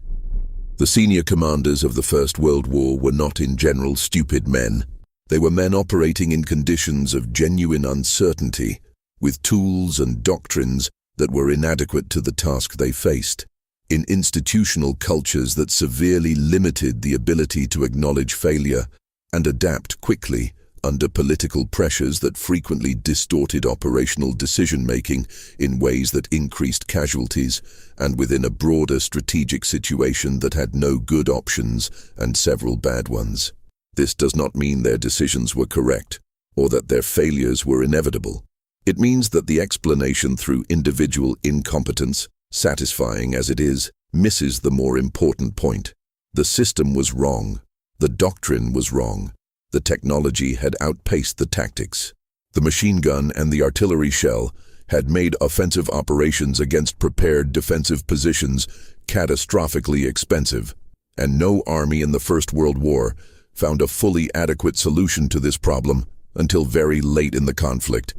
The senior commanders of the First World War were not in general stupid men. They were men operating in conditions of genuine uncertainty, with tools and doctrines that were inadequate to the task they faced. In institutional cultures that severely limited the ability to acknowledge failure and adapt quickly under political pressures that frequently distorted operational decision-making in ways that increased casualties, and within a broader strategic situation that had no good options and several bad ones. This does not mean their decisions were correct or that their failures were inevitable. It means that the explanation through individual incompetence, satisfying as it is, misses the more important point. The system was wrong. The doctrine was wrong. The technology had outpaced the tactics. The machine gun and the artillery shell had made offensive operations against prepared defensive positions catastrophically expensive, and no army in the First World War found a fully adequate solution to this problem until very late in the conflict,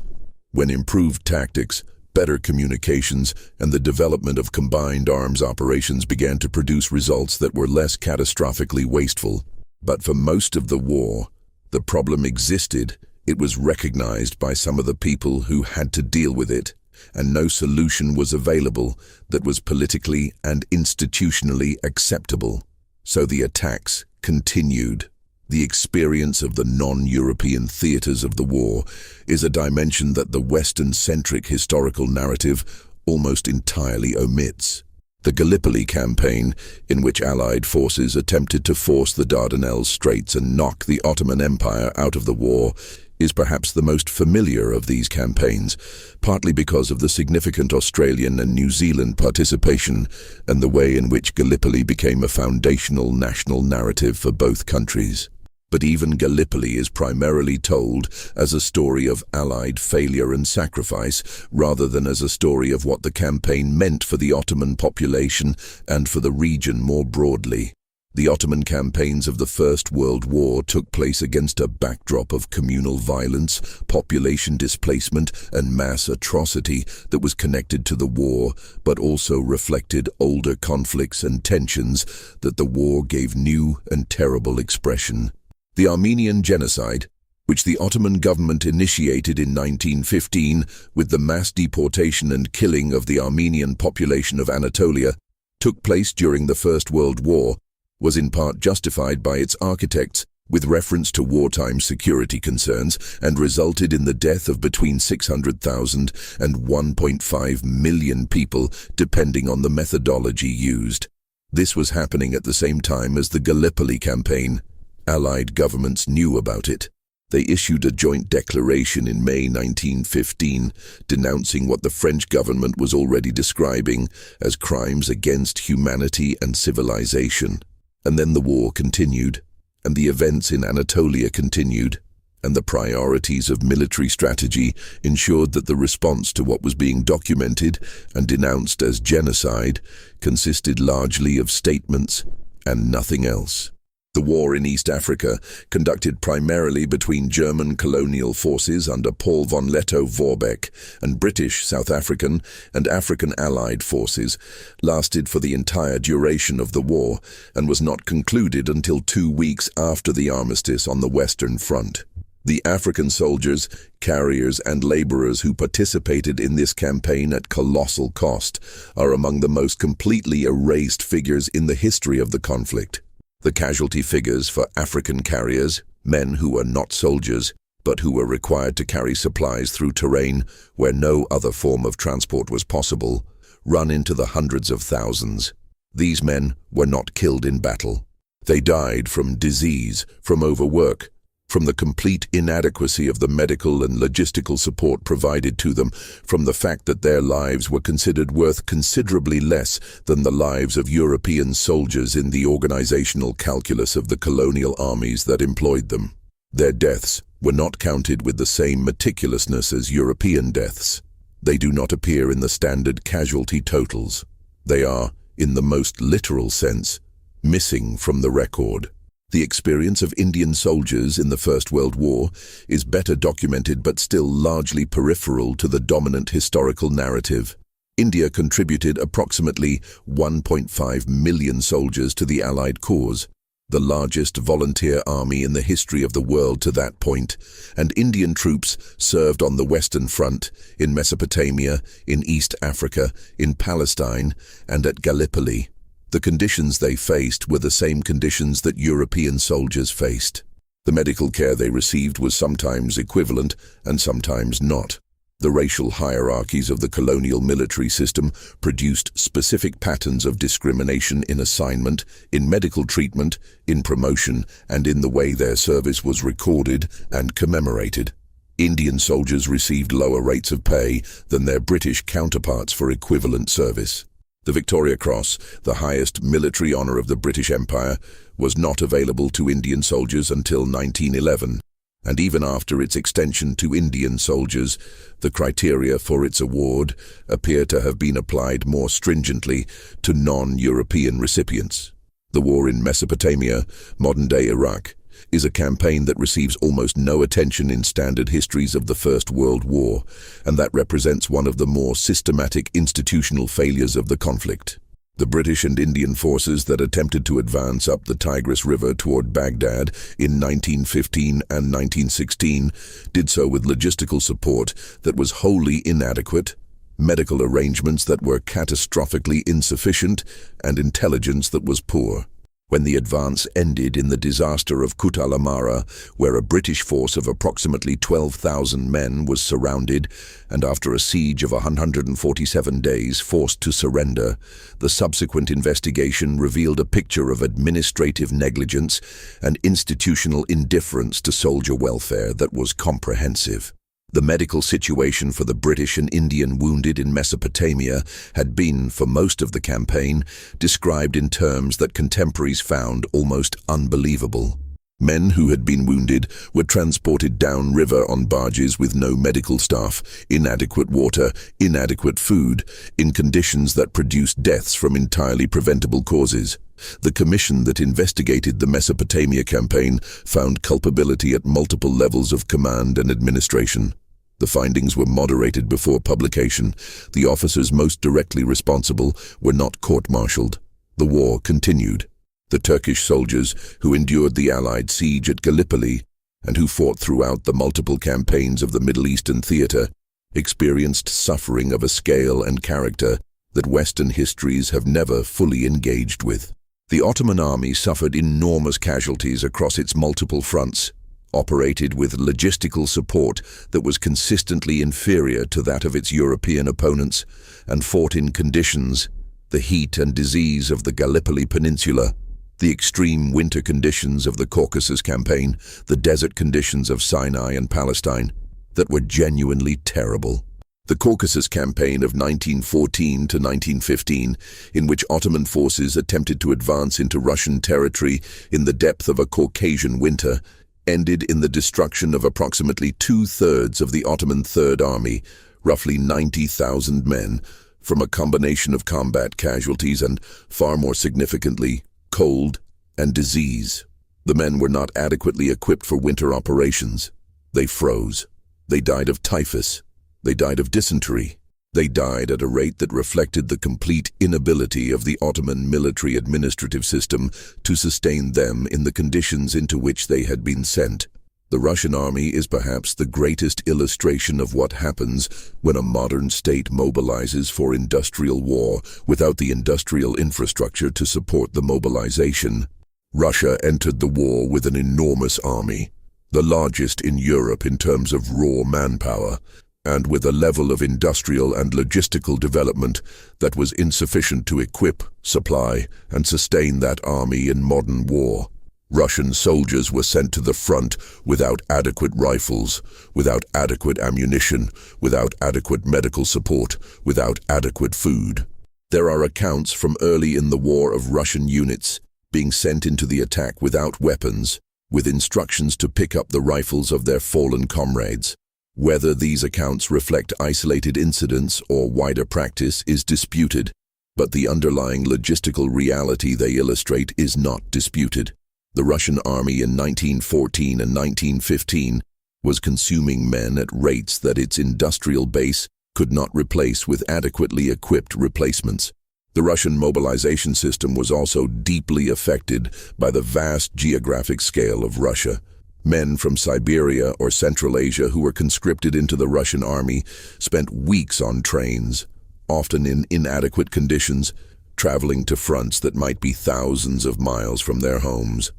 when improved tactics, better communications, and the development of combined arms operations began to produce results that were less catastrophically wasteful. But for most of the war, the problem existed. It was recognized by some of the people who had to deal with it, and no solution was available that was politically and institutionally acceptable. So the attacks continued. The experience of the non-European theaters of the war is a dimension that the Western-centric historical narrative almost entirely omits. The Gallipoli campaign, in which Allied forces attempted to force the Dardanelles Straits and knock the Ottoman Empire out of the war, is perhaps the most familiar of these campaigns, partly because of the significant Australian and New Zealand participation and the way in which Gallipoli became a foundational national narrative for both countries. But even Gallipoli is primarily told as a story of Allied failure and sacrifice, rather than as a story of what the campaign meant for the Ottoman population and for the region more broadly. The Ottoman campaigns of the First World War took place against a backdrop of communal violence, population displacement, and mass atrocity that was connected to the war, but also reflected older conflicts and tensions that the war gave new and terrible expression. The Armenian Genocide, which the Ottoman government initiated in 1915 with the mass deportation and killing of the Armenian population of Anatolia, took place during the First World War, was in part justified by its architects with reference to wartime security concerns and resulted in the death of between 600,000 and 1.5 million people, depending on the methodology used. This was happening at the same time as the Gallipoli campaign. Allied governments knew about it. They issued a joint declaration in May 1915 denouncing what the French government was already describing as crimes against humanity and civilization. And then the war continued, and the events in Anatolia continued, and the priorities of military strategy ensured that the response to what was being documented and denounced as genocide consisted largely of statements and nothing else. The war in East Africa, conducted primarily between German colonial forces under Paul von Lettow-Vorbeck and British, South African, and African Allied forces, lasted for the entire duration of the war and was not concluded until 2 weeks after the armistice on the Western Front. The African soldiers, carriers, and laborers who participated in this campaign at colossal cost are among the most completely erased figures in the history of the conflict. The casualty figures for African carriers, men who were not soldiers, but who were required to carry supplies through terrain where no other form of transport was possible, run into the hundreds of thousands. These men were not killed in battle. They died from disease, from overwork, from the complete inadequacy of the medical and logistical support provided to them, from the fact that their lives were considered worth considerably less than the lives of European soldiers in the organizational calculus of the colonial armies that employed them. Their deaths were not counted with the same meticulousness as European deaths. They do not appear in the standard casualty totals. They are, in the most literal sense, missing from the record. The experience of Indian soldiers in the First World War is better documented but still largely peripheral to the dominant historical narrative. India contributed approximately 1.5 million soldiers to the Allied cause, the largest volunteer army in the history of the world to that point, and Indian troops served on the Western Front, in Mesopotamia, in East Africa, in Palestine, and at Gallipoli. The conditions they faced were the same conditions that European soldiers faced. The medical care they received was sometimes equivalent and sometimes not. The racial hierarchies of the colonial military system produced specific patterns of discrimination in assignment, in medical treatment, in promotion, and in the way their service was recorded and commemorated. Indian soldiers received lower rates of pay than their British counterparts for equivalent service. The Victoria Cross, the highest military honor of the British Empire, was not available to Indian soldiers until 1911, and even after its extension to Indian soldiers, the criteria for its award appear to have been applied more stringently to non-European recipients. The war in Mesopotamia, modern-day Iraq, is a campaign that receives almost no attention in standard histories of the First World War, and that represents one of the more systematic institutional failures of the conflict. The British and Indian forces that attempted to advance up the Tigris River toward Baghdad in 1915 and 1916 did so with logistical support that was wholly inadequate, medical arrangements that were catastrophically insufficient, and intelligence that was poor. When the advance ended in the disaster of Kut al-Amara, where a British force of approximately 12,000 men was surrounded and after a siege of 147 days forced to surrender, the subsequent investigation revealed a picture of administrative negligence and institutional indifference to soldier welfare that was comprehensive. The medical situation for the British and Indian wounded in Mesopotamia had been, for most of the campaign, described in terms that contemporaries found almost unbelievable. Men who had been wounded were transported downriver on barges with no medical staff, inadequate water, inadequate food, in conditions that produced deaths from entirely preventable causes. The commission that investigated the Mesopotamia campaign found culpability at multiple levels of command and administration. The findings were moderated before publication. The officers most directly responsible were not court-martialed. The war continued. The Turkish soldiers who endured the Allied siege at Gallipoli and who fought throughout the multiple campaigns of the Middle Eastern theater experienced suffering of a scale and character that Western histories have never fully engaged with. The Ottoman army suffered enormous casualties across its multiple fronts, operated with logistical support that was consistently inferior to that of its European opponents, and fought in conditions, the heat and disease of the Gallipoli Peninsula, the extreme winter conditions of the Caucasus campaign, the desert conditions of Sinai and Palestine, that were genuinely terrible. The Caucasus campaign of 1914 to 1915, in which Ottoman forces attempted to advance into Russian territory in the depth of a Caucasian winter, ended in the destruction of approximately two-thirds of the Ottoman Third Army, roughly 90,000 men, from a combination of combat casualties and, far more significantly, cold and disease. The men were not adequately equipped for winter operations. They froze. They died of typhus. They died of dysentery. They died at a rate that reflected the complete inability of the Ottoman military administrative system to sustain them in the conditions into which they had been sent. The Russian army is perhaps the greatest illustration of what happens when a modern state mobilizes for industrial war without the industrial infrastructure to support the mobilization. Russia entered the war with an enormous army, the largest in Europe in terms of raw manpower, and with a level of industrial and logistical development that was insufficient to equip, supply, and sustain that army in modern war. Russian soldiers were sent to the front without adequate rifles, without adequate ammunition, without adequate medical support, without adequate food. There are accounts from early in the war of Russian units being sent into the attack without weapons, with instructions to pick up the rifles of their fallen comrades. Whether these accounts reflect isolated incidents or wider practice is disputed, but the underlying logistical reality they illustrate is not disputed. The Russian army in 1914 and 1915 was consuming men at rates that its industrial base could not replace with adequately equipped replacements. The Russian mobilization system was also deeply affected by the vast geographic scale of Russia. Men from Siberia or Central Asia who were conscripted into the Russian army spent weeks on trains, often in inadequate conditions, traveling to fronts that might be thousands of miles from their homes.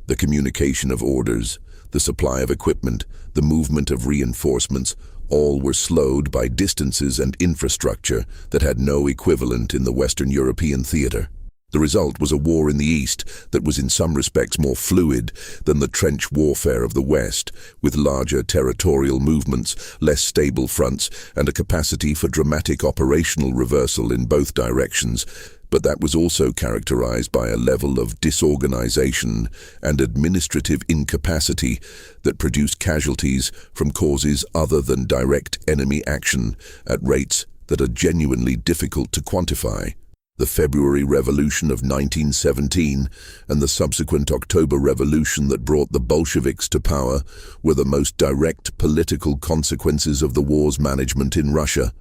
The communication of orders, the supply of equipment, the movement of reinforcements, all were slowed by distances and infrastructure that had no equivalent in the Western European theater. The result was a war in the East that was in some respects more fluid than the trench warfare of the West, with larger territorial movements, less stable fronts, and a capacity for dramatic operational reversal in both directions, but that was also characterized by a level of disorganization and administrative incapacity that produced casualties from causes other than direct enemy action at rates that are genuinely difficult to quantify. The February Revolution of 1917 and the subsequent October Revolution that brought the Bolsheviks to power were the most direct political consequences of the war's management in Russia,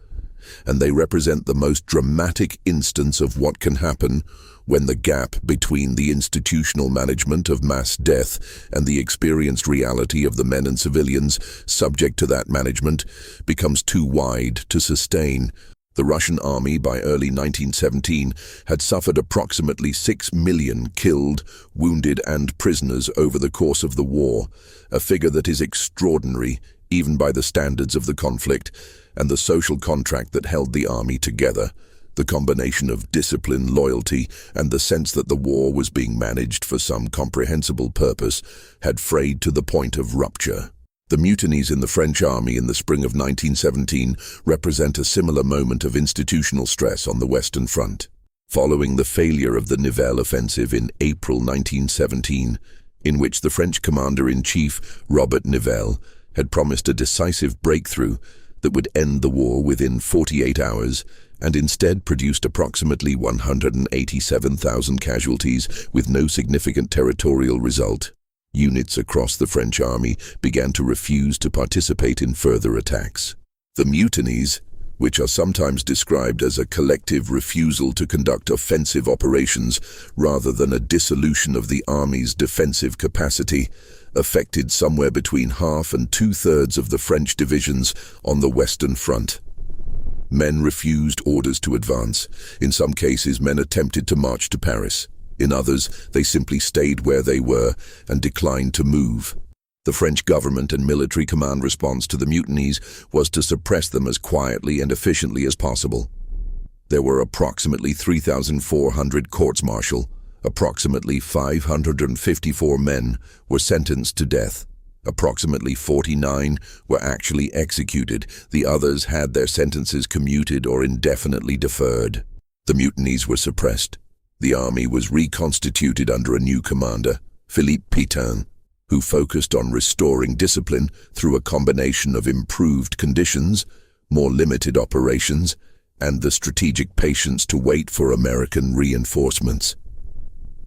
and they represent the most dramatic instance of what can happen when the gap between the institutional management of mass death and the experienced reality of the men and civilians subject to that management becomes too wide to sustain. The Russian army by early 1917 had suffered approximately 6 million killed, wounded and prisoners over the course of the war, a figure that is extraordinary even by the standards of the conflict and the social contract that held the army together. The combination of discipline, loyalty, and the sense that the war was being managed for some comprehensible purpose had frayed to the point of rupture. The mutinies in the French army in the spring of 1917 represent a similar moment of institutional stress on the Western Front. Following the failure of the Nivelle offensive in April 1917, in which the French commander-in-chief, Robert Nivelle, had promised a decisive breakthrough that would end the war within 48 hours, and instead produced approximately 187,000 casualties with no significant territorial result. Units across the French army began to refuse to participate in further attacks. The mutinies, which are sometimes described as a collective refusal to conduct offensive operations rather than a dissolution of the army's defensive capacity, affected somewhere between half and two-thirds of the French divisions on the Western Front. Men refused orders to advance. In some cases, men attempted to march to Paris. In others, they simply stayed where they were and declined to move. The French government and military command response to the mutinies was to suppress them as quietly and efficiently as possible. There were approximately 3,400 courts-martial. Approximately 554 men were sentenced to death. Approximately 49 were actually executed. The others had their sentences commuted or indefinitely deferred. The mutinies were suppressed. The army was reconstituted under a new commander, Philippe Pétain, who focused on restoring discipline through a combination of improved conditions, more limited operations, and the strategic patience to wait for American reinforcements.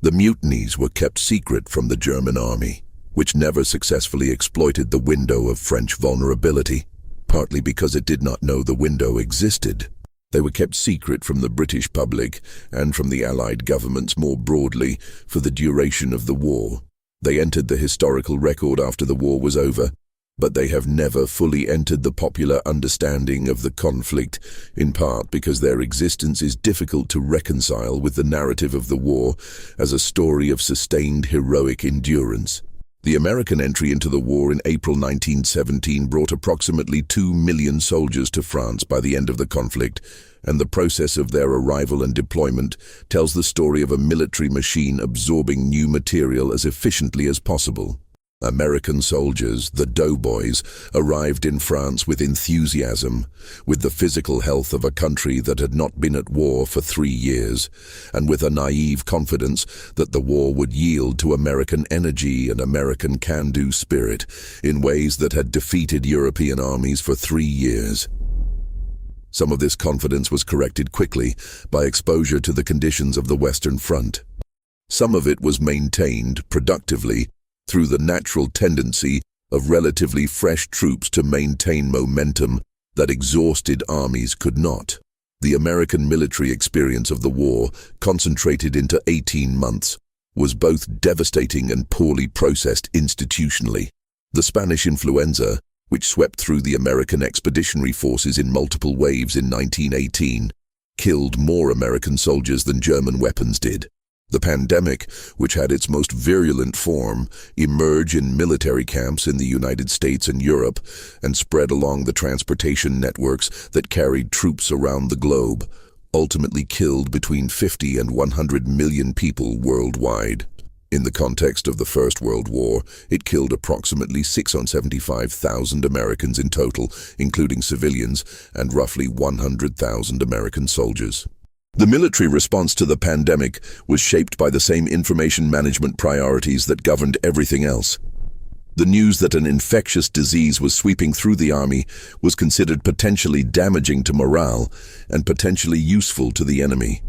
The mutinies were kept secret from the German army, which never successfully exploited the window of French vulnerability, partly because it did not know the window existed. They were kept secret from the British public and from the Allied governments more broadly for the duration of the war. They entered the historical record after the war was over, but they have never fully entered the popular understanding of the conflict, in part because their existence is difficult to reconcile with the narrative of the war as a story of sustained heroic endurance. The American entry into the war in April 1917 brought approximately 2 million soldiers to France by the end of the conflict, and the process of their arrival and deployment tells the story of a military machine absorbing new material as efficiently as possible. American soldiers, the doughboys, arrived in France with enthusiasm, with the physical health of a country that had not been at war for 3 years, and with a naive confidence that the war would yield to American energy and American can-do spirit in ways that had defeated European armies for 3 years. Some of this confidence was corrected quickly by exposure to the conditions of the Western Front. Some of it was maintained productively through the natural tendency of relatively fresh troops to maintain momentum that exhausted armies could not. The American military experience of the war, concentrated into 18 months, was both devastating and poorly processed institutionally. The Spanish influenza, which swept through the American expeditionary forces in multiple waves in 1918, killed more American soldiers than German weapons did. The pandemic, which had its most virulent form, emerged in military camps in the United States and Europe and spread along the transportation networks that carried troops around the globe, ultimately killed between 50 and 100 million people worldwide. In the context of the First World War, it killed approximately 675,000 Americans in total, including civilians, and roughly 100,000 American soldiers. The military response to the pandemic was shaped by the same information management priorities that governed everything else. The news that an infectious disease was sweeping through the army was considered potentially damaging to morale and potentially useful to the enemy.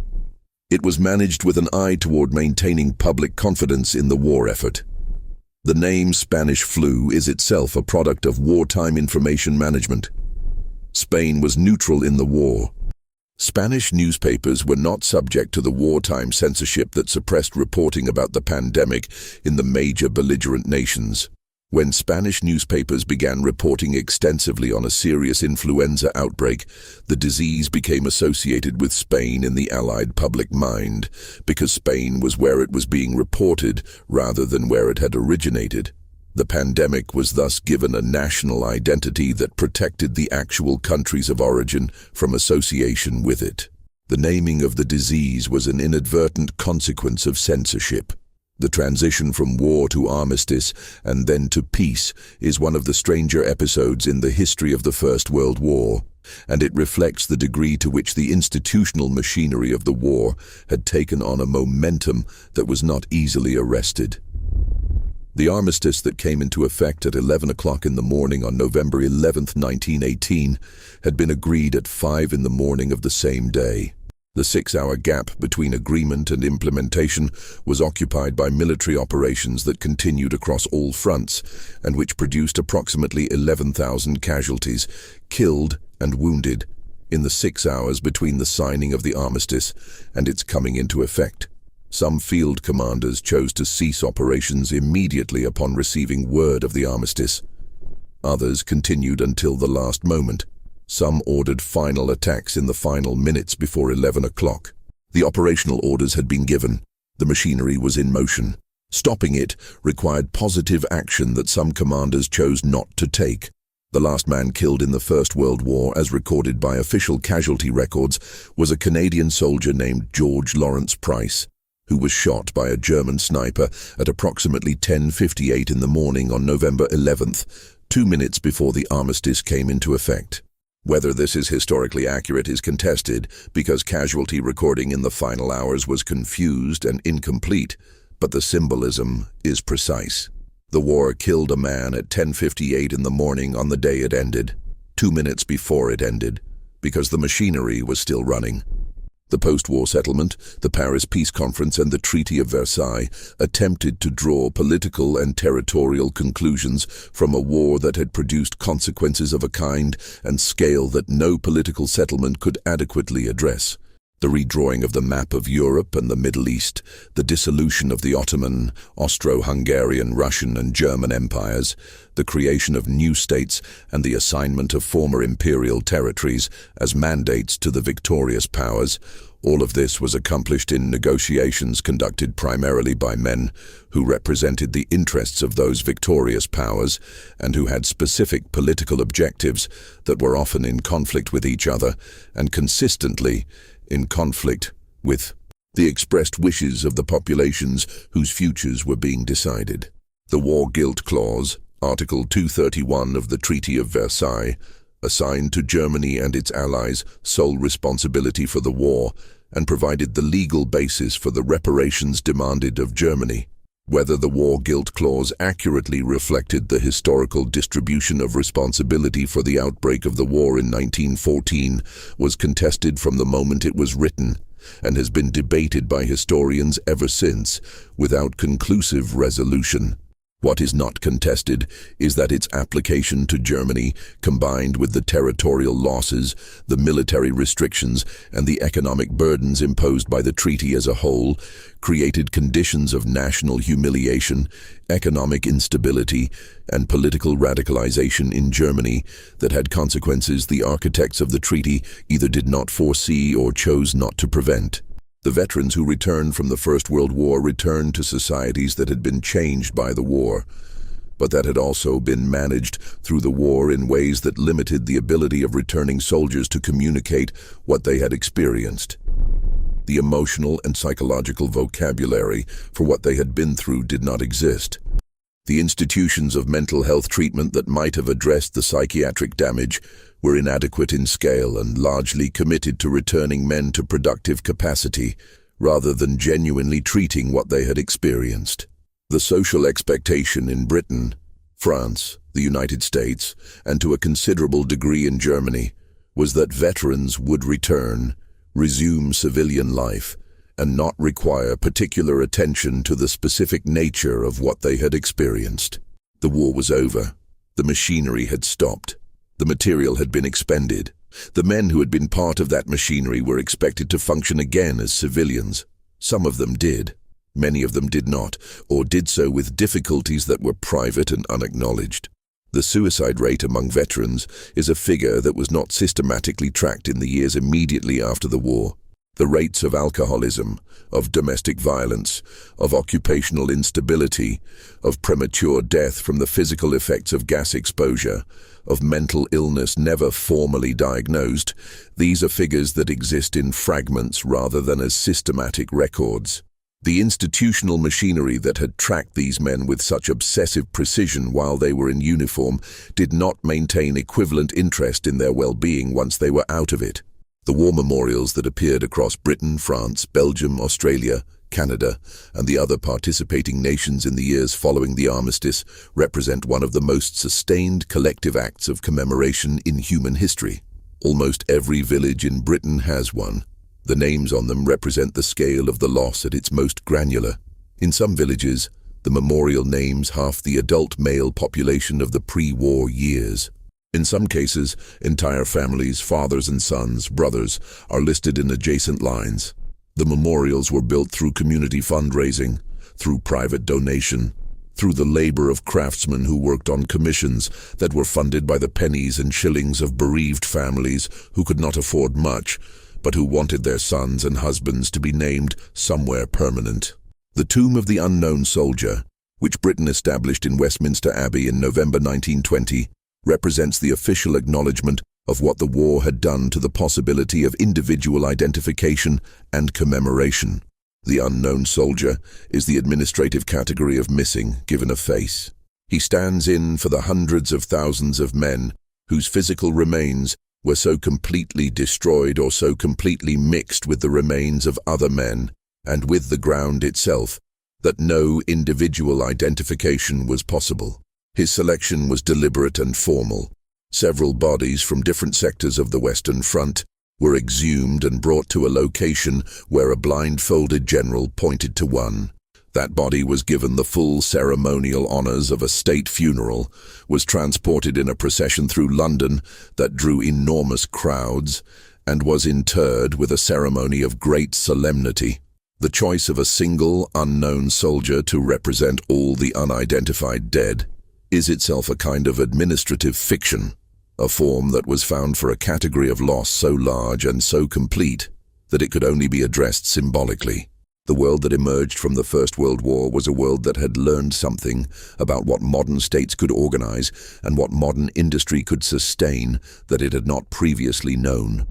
It was managed with an eye toward maintaining public confidence in the war effort. The name Spanish flu is itself a product of wartime information management. Spain was neutral in the war. Spanish newspapers were not subject to the wartime censorship that suppressed reporting about the pandemic in the major belligerent nations. When Spanish newspapers began reporting extensively on a serious influenza outbreak, the disease became associated with Spain in the Allied public mind, because Spain was where it was being reported rather than where it had originated. The pandemic was thus given a national identity that protected the actual countries of origin from association with it. The naming of the disease was an inadvertent consequence of censorship. The transition from war to armistice and then to peace is one of the stranger episodes in the history of the First World War, and it reflects the degree to which the institutional machinery of the war had taken on a momentum that was not easily arrested. The armistice that came into effect at 11 o'clock in the morning on November 11, 1918, had been agreed at 5 in the morning of the same day. The 6-hour gap between agreement and implementation was occupied by military operations that continued across all fronts and which produced approximately 11,000 casualties, killed and wounded, in the 6 hours between the signing of the armistice and its coming into effect. Some field commanders chose to cease operations immediately upon receiving word of the armistice. Others continued until the last moment. Some ordered final attacks in the final minutes before 11 o'clock. The operational orders had been given. The machinery was in motion. Stopping it required positive action that some commanders chose not to take. The last man killed in the First World War, as recorded by official casualty records, was a Canadian soldier named George Lawrence Price, who was shot by a German sniper at approximately 10:58 in the morning on November 11th, 2 minutes before the armistice came into effect. Whether this is historically accurate is contested because casualty recording in the final hours was confused and incomplete, but the symbolism is precise. The war killed a man at 10:58 in the morning on the day it ended, 2 minutes before it ended, because the machinery was still running. The post-war settlement, the Paris Peace Conference, and the Treaty of Versailles attempted to draw political and territorial conclusions from a war that had produced consequences of a kind and scale that no political settlement could adequately address. The redrawing of the map of Europe and the Middle East, the dissolution of the Ottoman, Austro-Hungarian, Russian, and German empires, the creation of new states, and the assignment of former imperial territories as mandates to the victorious powers, all of this was accomplished in negotiations conducted primarily by men who represented the interests of those victorious powers and who had specific political objectives that were often in conflict with each other and consistently in conflict with the expressed wishes of the populations whose futures were being decided. The War Guilt Clause, Article 231 of the Treaty of Versailles, assigned to Germany and its allies sole responsibility for the war and provided the legal basis for the reparations demanded of Germany. Whether the War Guilt Clause accurately reflected the historical distribution of responsibility for the outbreak of the war in 1914 was contested from the moment it was written and has been debated by historians ever since, without conclusive resolution. What is not contested is that its application to Germany, combined with the territorial losses, the military restrictions, and the economic burdens imposed by the treaty as a whole, created conditions of national humiliation, economic instability, and political radicalization in Germany that had consequences the architects of the treaty either did not foresee or chose not to prevent. The veterans who returned from the First World War returned to societies that had been changed by the war, but that had also been managed through the war in ways that limited the ability of returning soldiers to communicate what they had experienced. The emotional and psychological vocabulary for what they had been through did not exist. The institutions of mental health treatment that might have addressed the psychiatric damage were inadequate in scale and largely committed to returning men to productive capacity rather than genuinely treating what they had experienced. The social expectation in Britain, France, the United States, and to a considerable degree in Germany was that veterans would return, resume civilian life, and not require particular attention to the specific nature of what they had experienced. The war was over. The machinery had stopped. The material had been expended. The men who had been part of that machinery were expected to function again as civilians. Some of them did. Many of them did not, or did so with difficulties that were private and unacknowledged. The suicide rate among veterans is a figure that was not systematically tracked in the years immediately after the war. The rates of alcoholism, of domestic violence, of occupational instability, of premature death from the physical effects of gas exposure, of mental illness never formally diagnosed, these are figures that exist in fragments rather than as systematic records. The institutional machinery that had tracked these men with such obsessive precision while they were in uniform did not maintain equivalent interest in their well-being once they were out of it. The war memorials that appeared across Britain, France, Belgium, Australia, Canada, and the other participating nations in the years following the armistice represent one of the most sustained collective acts of commemoration in human history. Almost every village in Britain has one. The names on them represent the scale of the loss at its most granular. In some villages, the memorial names half the adult male population of the pre-war years. In some cases, entire families, fathers and sons, brothers, are listed in adjacent lines. The memorials were built through community fundraising, through private donation, through the labor of craftsmen who worked on commissions that were funded by the pennies and shillings of bereaved families who could not afford much, but who wanted their sons and husbands to be named somewhere permanent. The Tomb of the Unknown Soldier, which Britain established in Westminster Abbey in November 1920, represents the official acknowledgement of what the war had done to the possibility of individual identification and commemoration. The unknown soldier is the administrative category of missing, given a face. He stands in for the hundreds of thousands of men whose physical remains were so completely destroyed or so completely mixed with the remains of other men and with the ground itself that no individual identification was possible. His selection was deliberate and formal. Several bodies from different sectors of the Western Front were exhumed and brought to a location where a blindfolded general pointed to one. That body was given the full ceremonial honors of a state funeral, was transported in a procession through London that drew enormous crowds, and was interred with a ceremony of great solemnity. The choice of a single, unknown soldier to represent all the unidentified dead is itself a kind of administrative fiction, a form that was found for a category of loss so large and so complete that it could only be addressed symbolically. The world that emerged from the First World War was a world that had learned something about what modern states could organize and what modern industry could sustain that it had not previously known.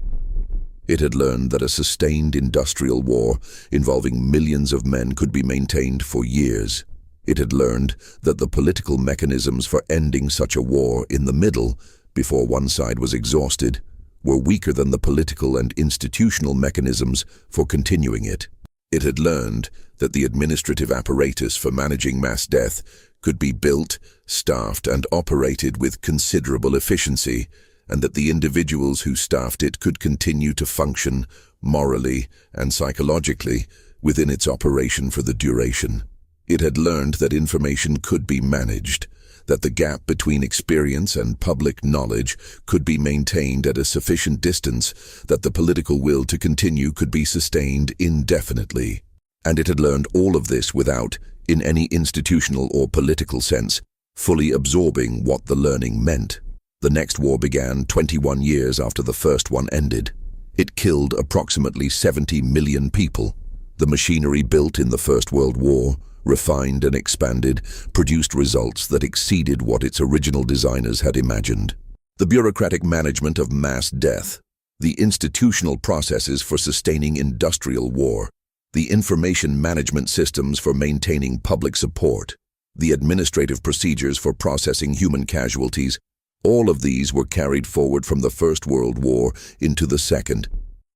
It had learned that a sustained industrial war involving millions of men could be maintained for years. It had learned that the political mechanisms for ending such a war in the middle, before one side was exhausted, were weaker than the political and institutional mechanisms for continuing it. It had learned that the administrative apparatus for managing mass death could be built, staffed, and operated with considerable efficiency, and that the individuals who staffed it could continue to function morally and psychologically within its operation for the duration. It had learned that information could be managed, that the gap between experience and public knowledge could be maintained at a sufficient distance, that the political will to continue could be sustained indefinitely. And it had learned all of this without, in any institutional or political sense, fully absorbing what the learning meant. The next war began 21 years after the first one ended. It killed approximately 70 million people. The machinery built in the First World War, refined and expanded, produced results that exceeded what its original designers had imagined. The bureaucratic management of mass death, the institutional processes for sustaining industrial war, the information management systems for maintaining public support, the administrative procedures for processing human casualties, all of these were carried forward from the First World War into the Second,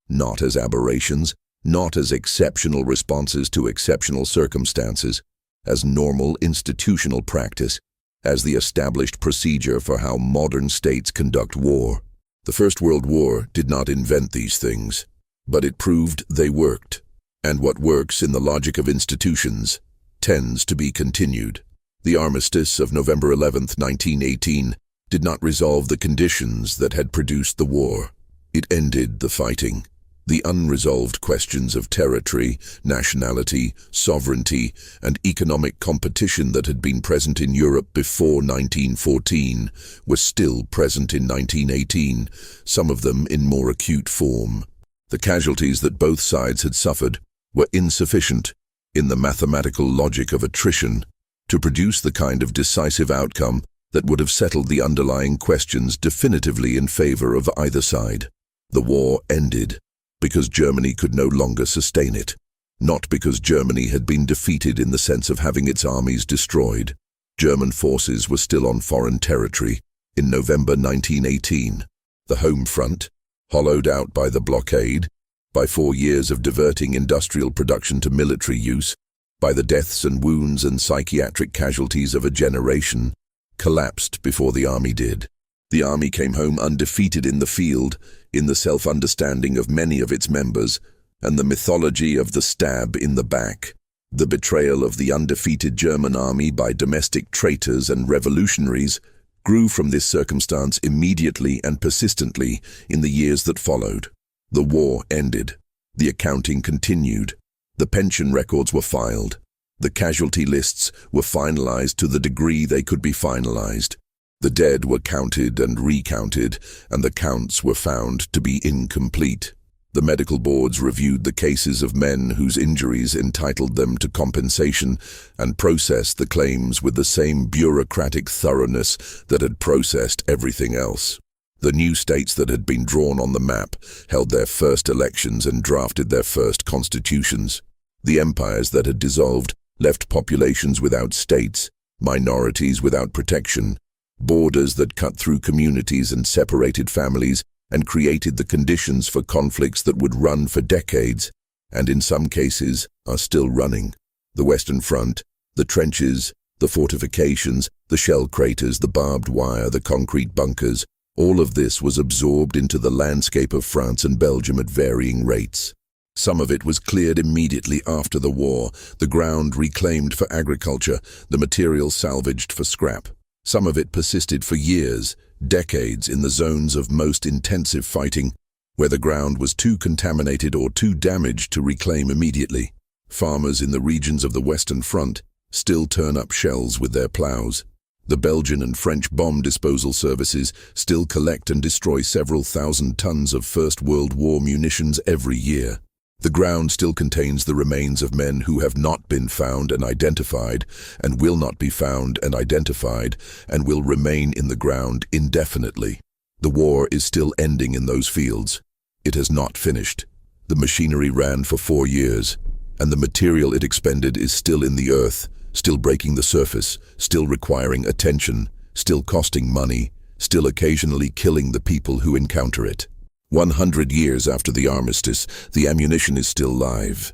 not as aberrations, not as exceptional responses to exceptional circumstances, as normal institutional practice, as the established procedure for how modern states conduct war. The First World War did not invent these things, but it proved they worked. And what works in the logic of institutions tends to be continued. The armistice of November 11, 1918, did not resolve the conditions that had produced the war. It ended the fighting. The unresolved questions of territory, nationality, sovereignty, and economic competition that had been present in Europe before 1914 were still present in 1918, some of them in more acute form. The casualties that both sides had suffered were insufficient, in the mathematical logic of attrition, to produce the kind of decisive outcome that would have settled the underlying questions definitively in favor of either side. The war ended because Germany could no longer sustain it, not because Germany had been defeated in the sense of having its armies destroyed. German forces were still on foreign territory in November 1918. The home front, hollowed out by the blockade, by 4 years of diverting industrial production to military use, by the deaths and wounds and psychiatric casualties of a generation, collapsed before the army did. The army came home undefeated in the field, in the self-understanding of many of its members, and the mythology of the stab in the back, the betrayal of the undefeated German army by domestic traitors and revolutionaries, grew from this circumstance immediately and persistently in the years that followed. The war ended. The accounting continued. The pension records were filed. The casualty lists were finalized to the degree they could be finalized. The dead were counted and recounted, and the counts were found to be incomplete. The medical boards reviewed the cases of men whose injuries entitled them to compensation and processed the claims with the same bureaucratic thoroughness that had processed everything else. The new states that had been drawn on the map held their first elections and drafted their first constitutions. The empires that had dissolved left populations without states, minorities without protection, borders that cut through communities and separated families and created the conditions for conflicts that would run for decades, and in some cases are still running. The Western Front, the trenches, the fortifications, the shell craters, the barbed wire, the concrete bunkers, all of this was absorbed into the landscape of France and Belgium at varying rates. Some of it was cleared immediately after the war, the ground reclaimed for agriculture, the material salvaged for scrap. Some of it persisted for years, decades in the zones of most intensive fighting, where the ground was too contaminated or too damaged to reclaim immediately. Farmers in the regions of the Western Front still turn up shells with their plows. The Belgian and French bomb disposal services still collect and destroy several thousand tons of First World War munitions every year. The ground still contains the remains of men who have not been found and identified, and will not be found and identified, and will remain in the ground indefinitely. The war is still ending in those fields. It has not finished. The machinery ran for 4 years, and the material it expended is still in the earth, still breaking the surface, still requiring attention, still costing money, still occasionally killing the people who encounter it. 100 years after the armistice, the ammunition is still live.